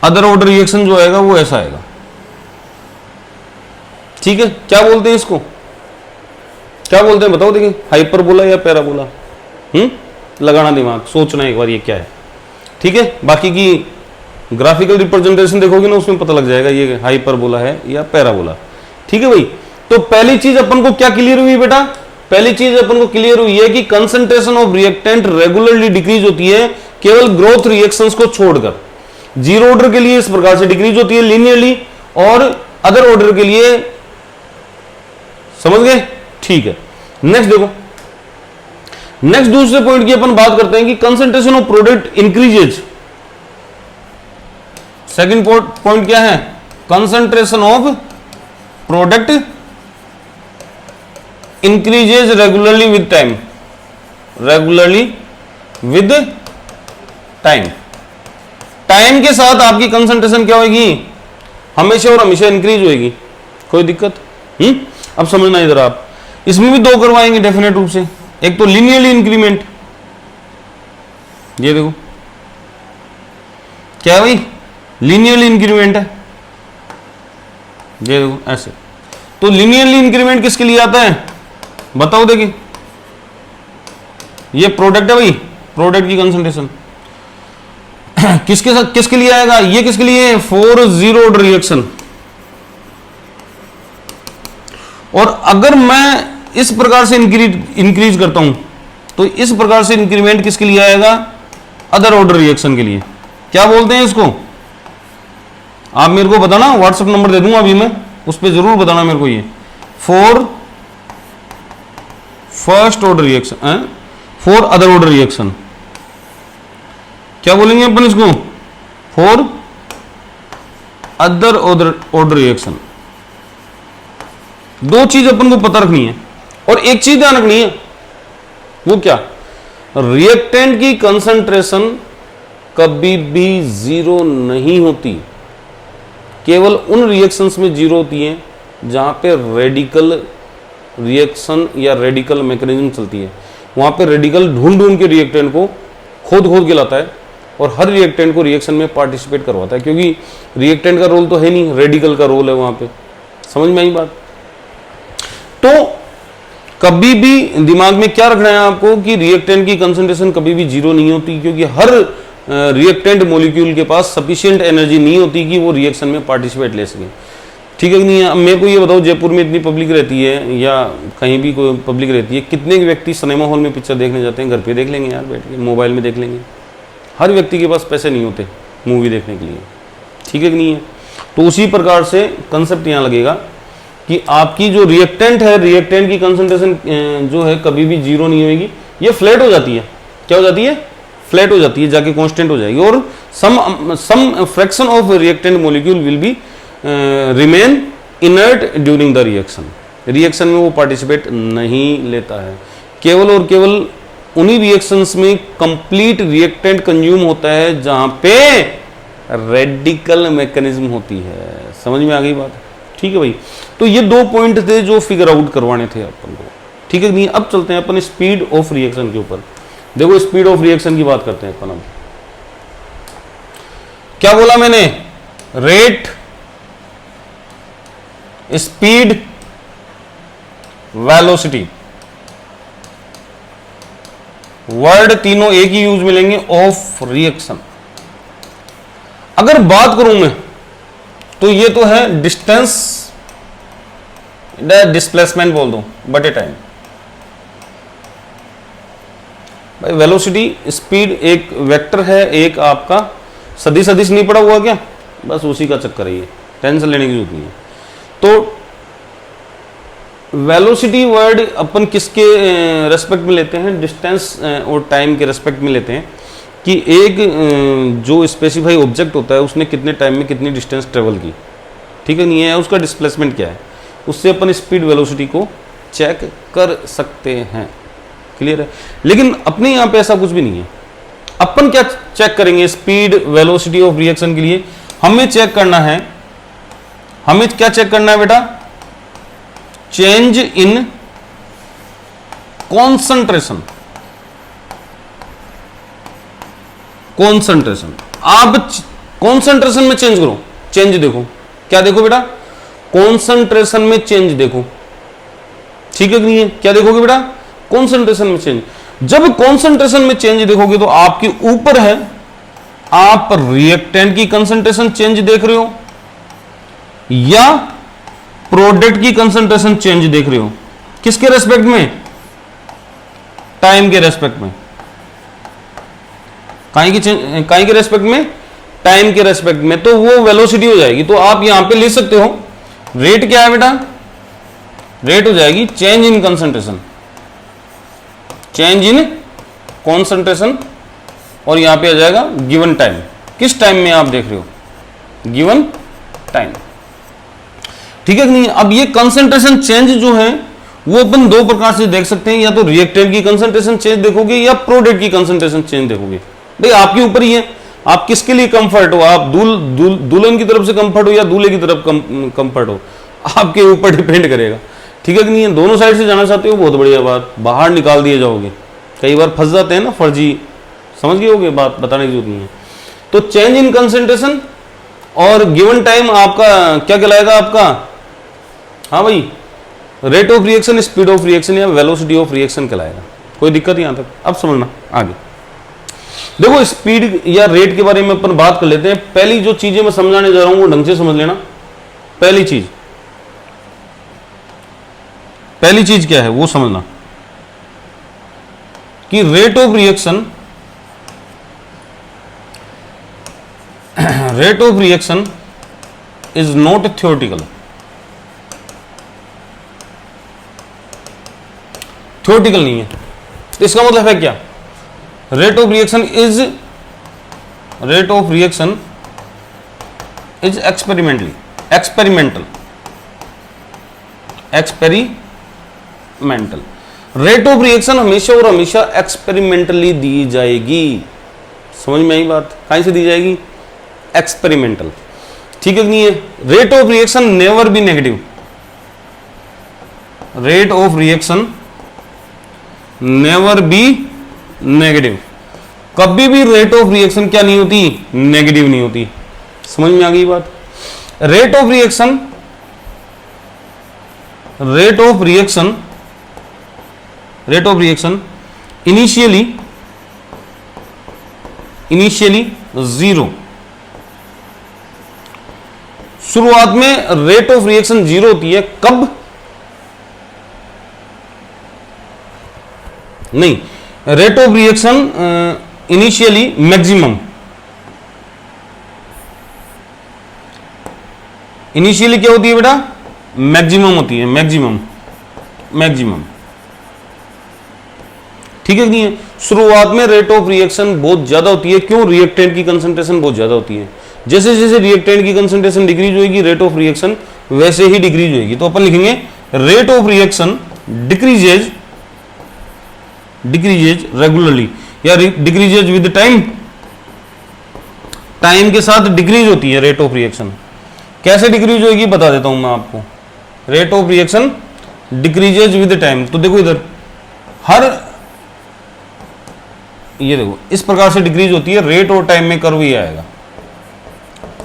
other order reaction जो आएगा वो ऐसा आएगा, ठीक है। क्या बोलते हैं इसको, क्या बोलते हैं बताओ, देखिए हाइपरबोला या पैराबोला, लगाना दिमाग, सोचना एक बार ये क्या है, ठीक है। बाकी की ग्राफिकल रिप्रेजेंटेशन देखोगे ना, उसमें पता लग जाएगा ये हाइपरबोला है या पैराबोला, ठीक है भाई। तो पहली चीज अपन को क्या क्लियर हुई बेटा, पहली चीज अपन को क्लियर हुई है कि concentration of reactant regularly decrease होती है केवल ग्रोथ रिएक्शंस को छोड़कर। जीरो ऑर्डर के लिए इस प्रकार से डिक्रीज होती है लीनियरली, और अदर ऑर्डर के लिए, समझ गए, ठीक है। नेक्स्ट देखो, नेक्स्ट दूसरे पॉइंट की अपन बात करते हैं कि concentration of product increases. Second point क्या है, concentration of product increases regularly with time, regularly with time. Time के साथ आपकी कंसंट्रेशन क्या होगी, हमेशा और हमेशा इंक्रीज होगी, कोई दिक्कत। अब समझना इधर आप, इसमें भी दो करवाएंगे डेफिनेट रूप से। एक तो लीनियरली इंक्रीमेंट, ये देखो क्या है भाई, लीनियरली इंक्रीमेंट है, ये देखो ऐसे। तो लीनियरली इंक्रीमेंट किसके लिए आता है बताओ, देखिए ये प्रोडक्ट है भाई, प्रोडक्ट की कंसंट्रेशन किसके साथ, किसके लिए आएगा, ये किसके लिए, फॉर जीरो ऑर्डर रिएक्शन। और अगर मैं इस प्रकार से इंक्रीज करता हूं, तो इस प्रकार से इंक्रीमेंट किसके लिए आएगा, अदर ऑर्डर रिएक्शन के लिए। क्या बोलते हैं इसको, आप मेरे को बताना, व्हाट्सएप नंबर दे दूंगा अभी मैं, उस पर जरूर बताना मेरे को। ये for first order reaction, for other order reaction, क्या बोलेंगे अपन इसको, फॉर अदर ऑर्डर रिएक्शन। दो चीज अपन को पता रखनी है, और एक चीज ध्यान रखनी है, वो क्या, रिएक्टेंट की कंसंट्रेशन कभी भी जीरो नहीं होती, केवल उन रिएक्शंस में जीरो होती है जहां पे रेडिकल रिएक्शन या रेडिकल मैकेनिज्म चलती है। वहां पे रेडिकल ढूंढ ढूंढ के रिएक्टेंट को खोद के लाता है, और हर रिएक्टेंट को रिएक्शन में पार्टिसिपेट करवाता है, क्योंकि रिएक्टेंट का रोल तो है नहीं, रेडिकल का रोल है वहां पे। समझ में आई बात। तो कभी भी दिमाग में क्या रखना है आपको कि रिएक्टेंट की कंसंट्रेशन कभी भी जीरो नहीं होती, क्योंकि हर रिएक्टेंट मॉलिक्यूल के पास सफिशिएंट एनर्जी नहीं होती कि वो रिएक्शन में पार्टिसिपेट ले सके, ठीक है कि नहीं है। अब मेरे को ये बताओ, जयपुर में इतनी पब्लिक रहती है या कहीं भी कोई पब्लिक रहती है, कितने व्यक्ति सिनेमा हॉल में पिक्चर देखने जाते हैं, घर पे देख लेंगे यार बैठ के, मोबाइल में देख लेंगे। हर व्यक्ति के पास पैसे नहीं होते मूवी देखने के लिए, ठीक है कि नहीं है। तो उसी प्रकार से कंसेप्ट यहाँ लगेगा कि आपकी जो रिएक्टेंट है, रिएक्टेंट की कंसंट्रेशन जो है कभी भी जीरो नहीं होगी, ये फ्लैट हो जाती है। क्या हो जाती है, फ्लैट हो जाती है, जाके कांस्टेंट हो जाएगी, और some fraction of reactant molecule will be remain inert during the reaction. Reaction में वो पार्टिसिपेट नहीं लेता है, केवल और केवल उन्हीं रिएक्शंस में कंप्लीट रिएक्टेंट कंज्यूम होता है जहां पे रेडिकल मैकेनिज्म होती है। समझ में आ गई बात? ठीक है भाई, तो ये 2 पॉइंट थे जो फिगर आउट करवाने थे अपन को। ठीक है नहीं, अब चलते हैं अपन स्पीड ऑफ रिएक्शन के ऊपर। देखो स्पीड ऑफ रिएक्शन की बात करते हैं अपन। अब क्या बोला मैंने? रेट, स्पीड, वेलोसिटी, वर्ड तीनों एक ही यूज मिलेंगे ऑफ रिएक्शन। अगर बात करूं मैं तो ये तो है डिस्टेंस, डिस्प्लेसमेंट बोल दो, बटे टाइम। भाई वेलोसिटी, स्पीड एक वेक्टर है, एक आपका सदिश सदिश नहीं पड़ा हुआ क्या, बस उसी का चक्कर है ये, टेंशन लेने की जरूरत नहीं है। तो वेलोसिटी वर्ड अपन किसके रेस्पेक्ट में लेते हैं? डिस्टेंस और टाइम के रेस्पेक्ट में लेते हैं कि एक जो स्पेसिफाई ऑब्जेक्ट होता है उसने कितने टाइम में कितनी डिस्टेंस ट्रेवल की। ठीक है नहीं है, उसका डिस्प्लेसमेंट क्या है, उससे अपन स्पीड वेलोसिटी को चेक कर सकते हैं। क्लियर है? लेकिन अपने यहाँ पे ऐसा कुछ भी नहीं है। अपन क्या चेक करेंगे स्पीड वेलोसिटी ऑफ रिएक्शन के लिए? हमें चेक करना है, हमें क्या चेक करना है बेटा? Change in concentration. कॉन्सेंट्रेशन, आप कॉन्सेंट्रेशन में चेंज करो, चेंज देखो। क्या देखो बेटा? कॉन्सेंट्रेशन में चेंज देखो। ठीक है कि नहीं है? क्या देखोगे बेटा? कॉन्सेंट्रेशन में चेंज। जब कॉन्सेंट्रेशन में चेंज देखोगे तो आपके ऊपर है, आप रिएक्टेंट की कंसंट्रेशन चेंज देख रहे हो या प्रोडक्ट की कंसंट्रेशन चेंज देख रहे हो? किसके रेस्पेक्ट में? टाइम के रेस्पेक्ट में। काहे के रेस्पेक्ट में? टाइम के रेस्पेक्ट में। तो वो वेलोसिटी हो जाएगी। तो आप यहां पे लिख सकते हो रेट क्या है बेटा? रेट हो जाएगी change in concentration, change in concentration, और यहां पे आ जाएगा गिवन टाइम। किस टाइम में आप देख रहे हो? Given time. ठीक है कि नहीं? अब ये कंसंट्रेशन चेंज जो है वो अपन 2 प्रकार से देख सकते हैं, या तो रिएक्टेंट की कंसंट्रेशन चेंज देखोगे या प्रोडक्ट की कंसंट्रेशन चेंज देखोगे। भाई आपके ऊपर ही है, आप किसके लिए कंफर्ट हो, आप दुल्हन की तरफ से कंफर्ट हो या दूल्हे की तरफ कंफर्ट हो, आपके ऊपर डिपेंड करेगा। ठीक है कि नहीं है? दोनों साइड से जाना चाहते हो, बहुत बढ़िया बात, बाहर निकाल दिए जाओगे। कई बार फंस जाते हैं ना फर्जी, समझ गए होगे, बात बताने की जरूरत नहीं है। तो चेंज इन कंसंट्रेशन और गिवन टाइम आपका क्या कहलाएगा? आपका, हाँ भाई, rate of reaction, speed of reaction या वेलोसिटी ऑफ रिएक्शन कहलाएगा। कोई दिक्कत यहां तक? अब समझना आगे। देखो स्पीड या रेट के बारे में अपन बात कर लेते हैं। पहली जो चीजें मैं समझाने जा रहा हूं वो ढंग से समझ लेना। पहली चीज क्या है वो समझना कि rate of reaction, rate of reaction is not theoretical. Theoretical नहीं है। तो इसका मतलब है क्या? Rate of reaction is experimental. Rate of reaction हमेशा और हमेशा एक्सपेरिमेंटली दी जाएगी। समझ में आई बात? कहां से दी जाएगी? एक्सपेरिमेंटल। ठीक है नहीं है? Rate of reaction never be negative. Rate of reaction never be negative. कभी भी रेट ऑफ रिएक्शन क्या नहीं होती? नेगेटिव नहीं होती। समझ में आ गई बात? Rate of reaction initially 0। शुरुआत में रेट ऑफ रिएक्शन 0 होती है। कब? नहीं, rate of reaction initially maximum. Initially क्या होती है बेटा? मैक्सिमम होती है। मैक्सिमम। ठीक है नहीं है? शुरुआत में रेट ऑफ रिएक्शन बहुत ज्यादा होती है। क्यों? रिएक्टेंट की कंसंट्रेशन बहुत ज्यादा होती है। जैसे जैसे रिएक्टेंट की कंसंट्रेशन डिक्रीज होगी, रेट ऑफ रिएक्शन वैसे ही डिक्रीज होगी। तो अपन लिखेंगे rate of reaction decreases regularly या डिक्रीजेज विद टाइम के साथ डिक्रीज होती है रेट ऑफ रिएक्शन। कैसे डिक्रीज होगी बता देता हूं मैं आपको। Rate of reaction decreases with time. तो देखो इधर ये देखो इस प्रकार से डिक्रीज होती है, रेट और टाइम में कर्व ही आएगा।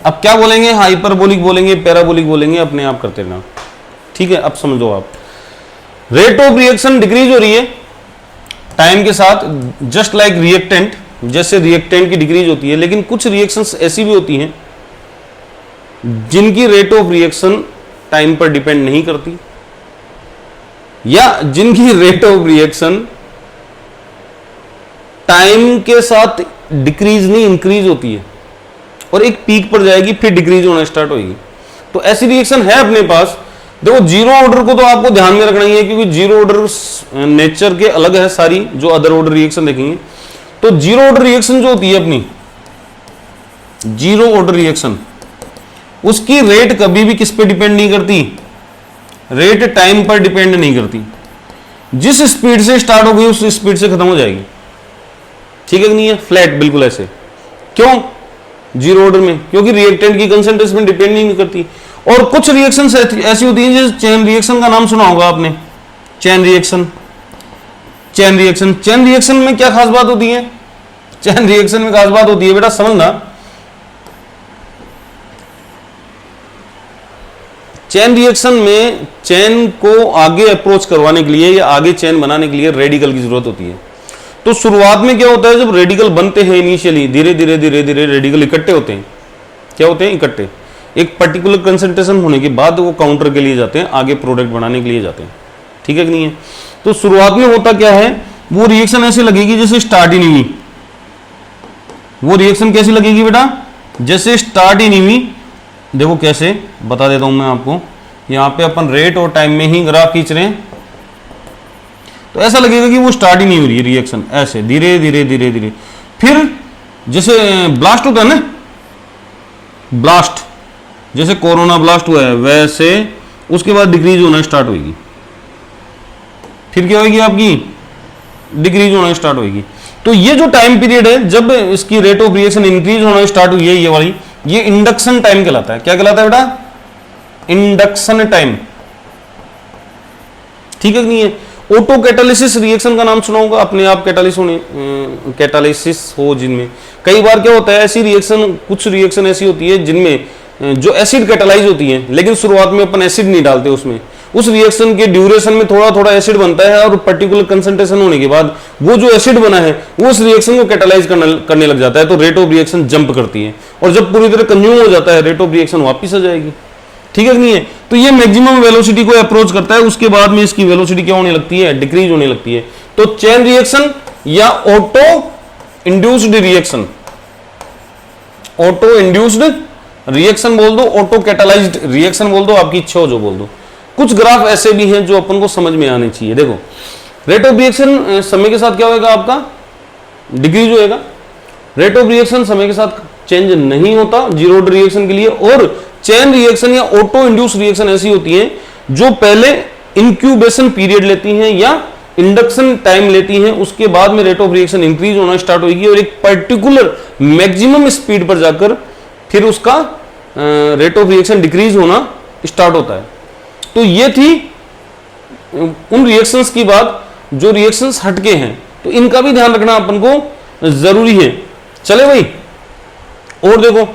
अब क्या बोलेंगे, हाइपरबोलिक बोलेंगे, पैराबोलिक बोलेंगे, अपने आप करते रहना, ठीक है। अब समझो आप, रेट ऑफ रिएक्शन डिक्रीज हो रही है टाइम के साथ, जस्ट लाइक रिएक्टेंट, जैसे रिएक्टेंट की डिक्रीज होती है। लेकिन कुछ रिएक्शंस ऐसी भी होती हैं जिनकी रेट ऑफ रिएक्शन टाइम पर डिपेंड नहीं करती, या जिनकी रेट ऑफ रिएक्शन टाइम के साथ डिक्रीज नहीं इंक्रीज होती है, और एक पीक पर जाएगी फिर डिक्रीज होना स्टार्ट होगी। तो ऐसी रिएक्शन है अपने पास। देखो जीरो ऑर्डर को तो आपको ध्यान में रखना ही है, क्योंकि जीरो ऑर्डर नेचर के अलग है सारी जो अदर ऑर्डर रिएक्शन देखेंगे। तो जीरो ऑर्डर रिएक्शन जो होती है अपनी, जीरो ऑर्डर रिएक्शन, उसकी रेट कभी भी किस पे डिपेंड नहीं करती, रेट टाइम पर डिपेंड नहीं करती। जिस स्पीड से स्टार्ट हो गई उस स्पीड से खत्म हो जाएगी, ठीक है कि नहीं है, फ्लैट बिल्कुल ऐसे। क्यों जीरो ऑर्डर में? क्योंकि रिएक्टेंट की कंसंट्रेशन डिपेंड नहीं करती। और कुछ रिएक्शन ऐसी होती हैं, जैसे चेन रिएक्शन का नाम सुना होगा आपने, chain reaction. Chain reaction, chain reaction में क्या खास बात होती है? चेन रिएक्शन में खास बात होती है बेटा, समझना, चेन रिएक्शन में चेन को आगे अप्रोच करवाने के लिए या आगे चेन बनाने के लिए रेडिकल की जरूरत होती है। तो शुरुआत में क्या होता है, जब रेडिकल बनते हैं इनिशियली, धीरे धीरे धीरे धीरे रेडिकल इकट्ठे होते हैं। क्या होते हैं? इकट्ठे। एक पर्टिकुलर कंसंट्रेशन होने के बाद वो काउंटर के लिए जाते हैं, आगे प्रोडक्ट बनाने के लिए जाते हैं, ठीक है कि नहीं है। तो शुरुआत में होता क्या है, वो रिएक्शन ऐसे लगेगी जैसे स्टार्ट ही नहीं हुई। वो रिएक्शन कैसी लगेगी बेटा? जैसे स्टार्ट ही नहीं हुई। देखो कैसे, बता देता हूं मैं आपको। यहां पे अपन रेट और टाइम में ही ग्राफ खींच रहे हैं, तो ऐसा लगेगा कि वो स्टार्ट ही नहीं हो रही है रिएक्शन, ऐसे धीरे धीरे धीरे धीरे। फिर जैसे ब्लास्ट होता है ना, ब्लास्ट, जैसे कोरोना ब्लास्ट हुआ है वैसे उसके बाद डिक्रीज होना स्टार्ट होगी। फिर क्या होगी आपकी? डिक्रीज होना स्टार्ट होगी। तो ये जो टाइम पीरियड है जब इसकी रेट ऑफ रिएक्शन इंक्रीज होना स्टार्ट हुई है, ये वाली, ये इंडक्शन टाइम कहलाता है। क्या कहलाता है बेटा? इंडक्शन टाइम, ठीक है कि नहीं है। ऑटो कैटालिसिस रिएक्शन का नाम सुना होगा अपने आप, कैटालिसिस हो जिनमें कई बार क्या होता है, ऐसी रिएक्शन, कुछ रिएक्शन ऐसी होती है जिनमें जो एसिड कैटालाइज होती है, लेकिन शुरुआत में अपन एसिड नहीं डालते उसमें। उस रिएक्शन के ड्यूरेशन में थोड़ा थोड़ा एसिड बनता है, और पर्टिकुलर कंसंट्रेशन होने के बाद वो जो एसिड बना है वो उस रिएक्शन को कैटालाइज करने लग जाता है, तो रेट ऑफ रिएक्शन जंप करती है, और जब पूरी तरह कंज्यूम हो जाता है रेट ऑफ रिएक्शन वापिस आ जाएगी, ठीक है कि नहीं है। तो ये मैक्सिमम वेलोसिटी को अप्रोच करता है, उसके बाद में इसकी वेलोसिटी क्या होने लगती है? डिक्रीज होने लगती है। तो चेन रिएक्शन या auto induced reaction, auto induced reaction बोल दो, ऑटो कैटालाइज्ड रिएक्शन बोल दो, आपकी इच्छा हो जो बोल दो। कुछ ग्राफ ऐसे भी हैं जो अपन को समझ में आने चाहिए। देखो रेट ऑफ रिएक्शन समय के साथ क्या होगा आपका? डिक्रीज होएगा। रेट ऑफ रिएक्शन समय के साथ चेंज नहीं होता जीरो ऑर्डर रिएक्शन के लिए। और चेन रिएक्शन या ऑटो इंड्यूस रिएक्शन ऐसी होती है जो पहले इंक्यूबेशन पीरियड लेती हैं या इंडक्शन टाइम लेती हैं, उसके बाद में रेट ऑफ रिएक्शन इंक्रीज होना स्टार्ट होगी, और एक पर्टिकुलर मैक्सिमम स्पीड पर जाकर फिर उसका रेट ऑफ रिएक्शन डिक्रीज होना स्टार्ट होता है। तो ये थी उन रिएक्शंस की बात जो रिएक्शंस हटके हैं, तो इनका भी ध्यान रखना अपन को जरूरी है। चले भाई, और देखो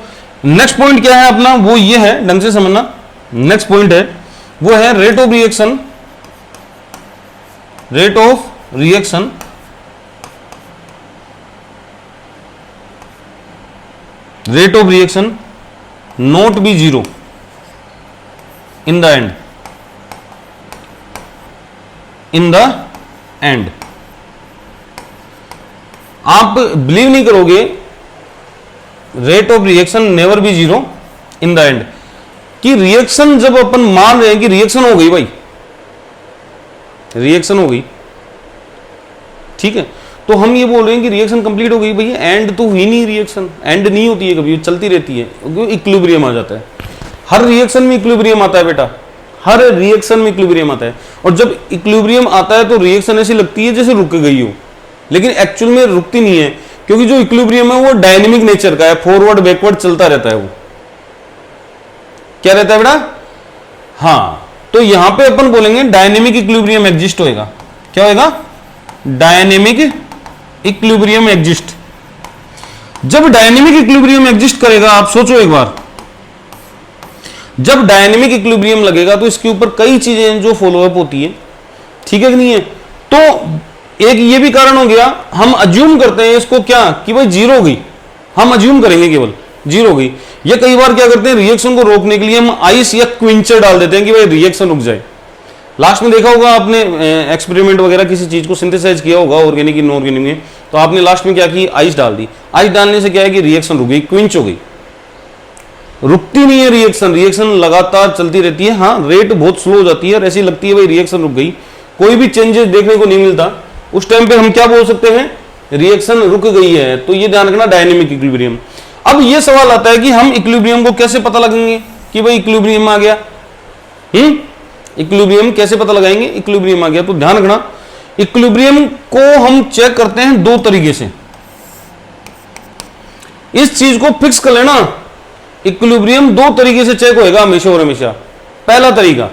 नेक्स्ट पॉइंट क्या है अपना, वो ये है, ढंग से समझना। नेक्स्ट पॉइंट है वो है rate of reaction, rate of reaction rate of reaction not be zero in the end, in the end. आप बिलीव नहीं करोगे, rate of reaction never be zero in the end, कि रिएक्शन जब अपन मान रहे हैं कि रिएक्शन हो गई भाई, रिएक्शन हो गई, ठीक है, तो हम ये बोल रहे हैं कि रिएक्शन कंप्लीट हो गई भैया, एंड तो हुई नहीं, रिएक्शन एंड नहीं होती है कभी, चलती रहती है, क्योंकि इक्विलिब्रियम आ जाता है। हर रिएक्शन में इक्विलिब्रियम आता है बेटा, हर रिएक्शन में इक्विलिब्रियम आता है। और जब इक्विलिब्रियम आता है तो रिएक्शन ऐसी लगती है जैसे रुक गई हो, लेकिन एक्चुअल में रुकती नहीं है, क्योंकि जो इक्विलिब्रियम है वो डायनेमिक नेचर का है, फॉरवर्ड बैकवर्ड चलता रहता है। वो क्या रहता है बेटा? हाँ, तो यहां पे अपन बोलेंगे डायनेमिक इक्विलिब्रियम एग्जिस्ट होएगा। क्या होएगा? Dynamic equilibrium exist. जब डायनेमिक इक्विलिब्रियम एग्जिस्ट करेगा, आप सोचो एक बार, जब डायनेमिक इक्विलिब्रियम लगेगा तो इसके ऊपर कई चीजें जो फॉलोअप होती है, ठीक है कि नहीं है? तो एक ये भी कारण हो गया, हम अज्यूम करते हैं इसको क्या कि भाई जीरो हो गई, हम अज्यूम करेंगे केवल जीरो हो गई। ये कई बार क्या करते हैं, रिएक्शन को रोकने के लिए हम आइस या क्विंचर डाल देते हैं कि भाई रिएक्शन रुक जाए। लास्ट में देखा होगा आपने, एक्सपेरिमेंट वगैरह किसी चीज को सिंथेसाइज किया होगा ऑर्गेनिक इनऑर्गेनिक में, तो आपने लास्ट में क्या की, आइस डाल दी। आइस डालने से क्या है कि रिएक्शन रुक गई, क्विंच हो गई। रुकती नहीं है रिएक्शन, रिएक्शन लगातार चलती रहती है। हाँ, रेट बहुत स्लो हो जाती है और ऐसी लगती है भाई रिएक्शन रुक गई, कोई भी चेंजेस देखने को नहीं मिलता। उस टाइम पे हम क्या बोल सकते हैं, रिएक्शन रुक गई है। तो ये ध्यान रखना, डायनेमिक इक्विलिब्रियम। अब ये सवाल आता है कि हम इक्विलिब्रियम को कैसे पता लगाएंगे कि भाई इक्विलिब्रियम आ गया। इक्विलिब्रियम कैसे पता लगाएंगे, इक्विलिब्रियम आ गया। तो ध्यान रखना, इक्विलिब्रियम को हम चेक करते हैं दो तरीके से। इस चीज को फिक्स कर लेना, इक्विलिब्रियम दो तरीके से चेक होएगा हमेशा और हमेशा। पहला तरीका,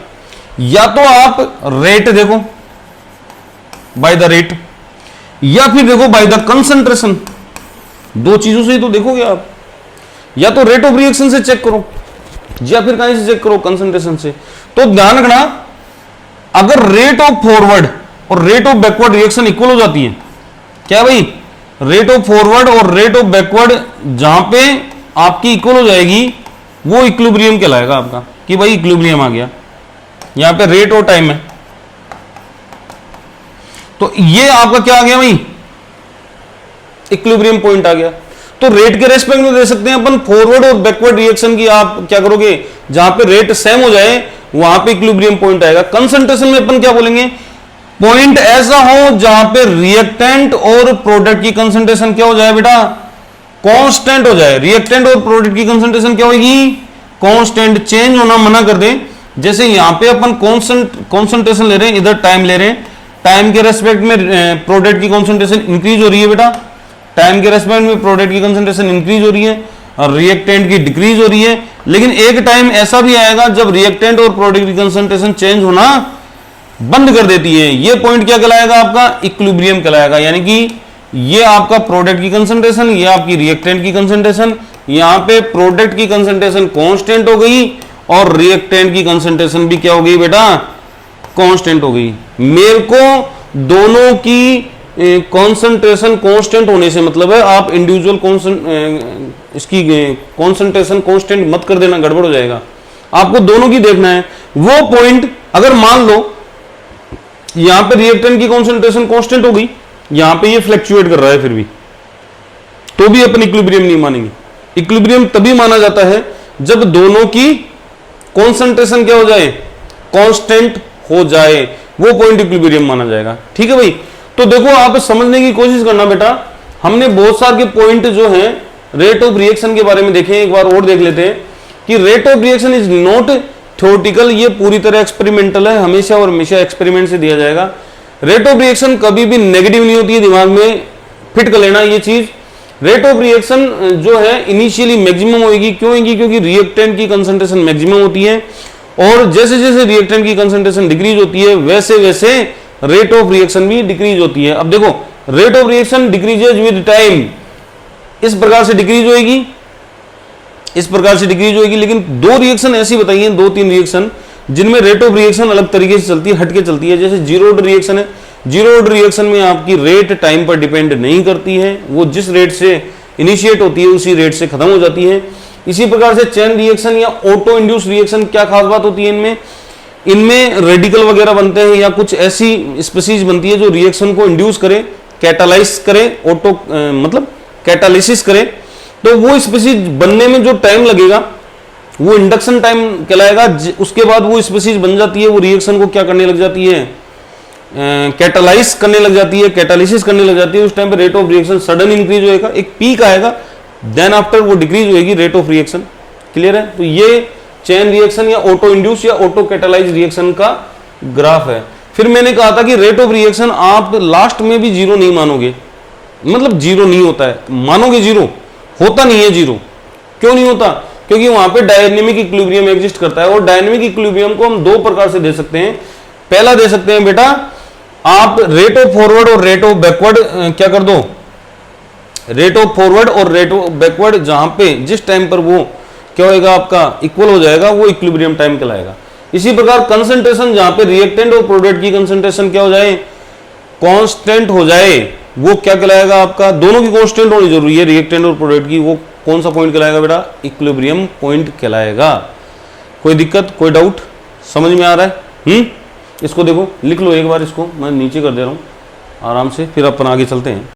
या तो आप रेट देखो, बाय द रेट, या फिर देखो बाय द कंसंट्रेशन। दो चीजों से ही तो देखोगे आप, या तो रेट ऑफ रिएक्शन से चेक करो या फिर कहीं से चेक करो, कंसंट्रेशन से। तो ध्यान रखना, अगर रेट ऑफ फॉरवर्ड और rate of backward reaction equal हो जाती है, क्या भाई, रेट ऑफ फॉरवर्ड और रेट ऑफ बैकवर्ड जहां पे आपकी इक्वल हो जाएगी, वो इक्विलिब्रियम कहलाएगा आपका, कि भाई इक्विलिब्रियम आ गया। यहां पे रेट और टाइम है, तो ये आपका क्या आ गया भाई, इक्विलिब्रियम पॉइंट आ गया। तो रेट के रेस्पेक्ट में दे सकते हैं अपन फॉरवर्ड और बैकवर्ड रिएक्शन की। आप क्या करोगे, जहां पे रेट सेम हो जाए वहां पे इक्विलिब्रियम पॉइंट आएगा। कंसंट्रेशन में अपन क्या बोलेंगे, पॉइंट ऐसा हो जहां पे रिएक्टेंट और प्रोडक्ट की कंसंट्रेशन क्या हो जाए बेटा, कांस्टेंट हो जाए। रिएक्टेंट और प्रोडक्ट की कंसंट्रेशन क्या होगी, कांस्टेंट, चेंज होना मना कर दे। जैसे यहां पे अपन कॉन्सेंट्रेशन ले रहे हैं, इधर टाइम ले रहे हैं, टाइम के रेस्पेक्ट में प्रोडक्ट की कंसंट्रेशन इंक्रीज हो रही है बेटा, टाइम के रेस्पेक्ट में प्रोडक्ट की कंसंट्रेशन इंक्रीज हो रही है और रिएक्टेंट की डिक्रीज हो रही है। लेकिन एक टाइम ऐसा भी आएगा जब रिएक्टेंट और प्रोडक्ट की कंसंट्रेशन चेंज होना बंद कर देती है। ये पॉइंट क्या कहलाएगा आपका, इक्विलिब्रियम कहलाएगा। यानी कि ये आपका प्रोडक्ट की कंसंट्रेशन, ये आपकी रिएक्टेंट की कंसंट्रेशन, यहां पे प्रोडक्ट की कंसंट्रेशन कांस्टेंट हो गई और रिएक्टेंट की कंसंट्रेशन भी क्या हो गई बेटा, कांस्टेंट हो गई। मेरे को दोनों की कॉन्सेंट्रेशन कांस्टेंट होने से मतलब है, आप इंडिविजुअल इसकी कॉन्सेंट्रेशन कांस्टेंट मत कर देना, गड़बड़ हो जाएगा। आपको दोनों की देखना है। वो पॉइंट अगर मान लो यहां पे रिएक्टेंट की कॉन्सेंट्रेशन कांस्टेंट हो गई, यहां पे ये फ्लक्चुएट कर रहा है, फिर भी तो भी अपन इक्विलिब्रियम नहीं मानेंगे। इक्विलिब्रियम तभी माना जाता है जब दोनों की कॉन्सेंट्रेशन क्या हो जाए, कांस्टेंट हो जाए, वो पॉइंट इक्विलिब्रियम माना जाएगा। ठीक है भाई। तो देखो, आप समझने की कोशिश करना बेटा, हमने बहुत सारे पॉइंट जो हैं रेट ऑफ रिएक्शन के बारे में देखे, एक बार और देख लेते हैं कि rate of reaction is not theoretical, ये पूरी तरह एक्सपेरिमेंटल है, हमेशा और हमेशा एक्सपेरिमेंट से दिया जाएगा। रेट ऑफ रिएक्शन कभी भी नेगेटिव नहीं होती है, दिमाग में फिट कर लेना ये चीज। रेट ऑफ रिएक्शन जो है इनिशियली मैक्सिमम होगी, क्यों होगी, क्योंकि रिएक्टेंट की कंसंट्रेशन मैक्सिमम होती है और जैसे जैसे रिएक्टेंट की कंसंट्रेशन डिक्रीज होती है वैसे वैसे रेट ऑफ रिएक्शन भी डिक्रीज होती है। अब देखो, rate of reaction decreases with time, इस प्रकार से डिक्रीज होगी, इस प्रकार से डिक्रीज होगी। लेकिन दो रिएक्शन ऐसी बताइए, दो तीन रिएक्शन जिनमें रेट ऑफ रिएक्शन अलग तरीके से चलती है, हटके चलती है। जैसे जीरो ऑर्डर रिएक्शन है, जीरो ऑर्डर रिएक्शन में आपकी रेट टाइम पर डिपेंड नहीं करती है, वो जिस रेट से इनिशिएट होती है उसी रेट से खत्म हो जाती है। इसी प्रकार से चेन रिएक्शन या ऑटो इंड्यूस रिएक्शन, क्या खास बात होती है इनमें, इनमें रेडिकल वगैरह बनते हैं या कुछ ऐसी स्पीसीज बनती है जो रिएक्शन को इंड्यूस करे, कैटालाइज करे, ऑटो मतलब कैटालिसिस करे। तो वो स्पीसीज बनने में जो टाइम लगेगा वो इंडक्शन टाइम कहलाएगा। उसके बाद वो स्पीसीज बन जाती है, वो रिएक्शन को क्या करने लग जाती है, कैटालाइज करने लग जाती है, कैटालिसिस करने लग जाती है। उस टाइम पे rate of reaction sudden increase होएगा, एक पीक आएगा, देन आफ्टर वो डिक्रीज होएगी रेट ऑफ रिएक्शन। क्लियर है। तो ये चेन रिएक्शन या ऑटो इंड्यूस या ऑटो कैटालाइज रिएक्शन का ग्राफ है। फिर मैंने कहा था कि रेट ऑफ रिएक्शन आप लास्ट में भी जीरो नहीं मानोगे, मतलब जीरो नहीं होता है, मानोगे जीरो होता नहीं है जीरो। क्यों नहीं होता? क्योंकि वहां पे डायनेमिक इक्विलिब्रियम एग्जिस्ट करता है, और डायनेमिक इक्विलिब्रियम को हम दो प्रकार से दे सकते हैं। पहला दे सकते हैं बेटा, आप रेट ऑफ फॉरवर्ड और रेट ऑफ बैकवर्ड क्या कर दो, रेट ऑफ फॉरवर्ड और रेट ऑफ बैकवर्ड, जहां पे जिस टाइम पर वो क्या होएगा आपका इक्वल हो जाएगा, वो इक्विलिब्रियम टाइम कहलाएगा। इसी प्रकार कंसंट्रेशन, जहां पे रिएक्टेंट और प्रोडक्ट की कंसंट्रेशन क्या हो जाए, कांस्टेंट हो जाए, वो क्या कहलाएगा आपका, दोनों की कांस्टेंट होनी जरूरी है, रिएक्टेंट और प्रोडक्ट की, वो कौन सा पॉइंट कहलाएगा बेटा, इक्विलिब्रियम पॉइंट कहलाएगा। कोई दिक्कत, कोई डाउट, समझ में आ रहा है? इसको देखो, लिख लो एक बार, इसको मैं नीचे कर दे रहा हूं आराम से, फिर अपन आगे चलते हैं।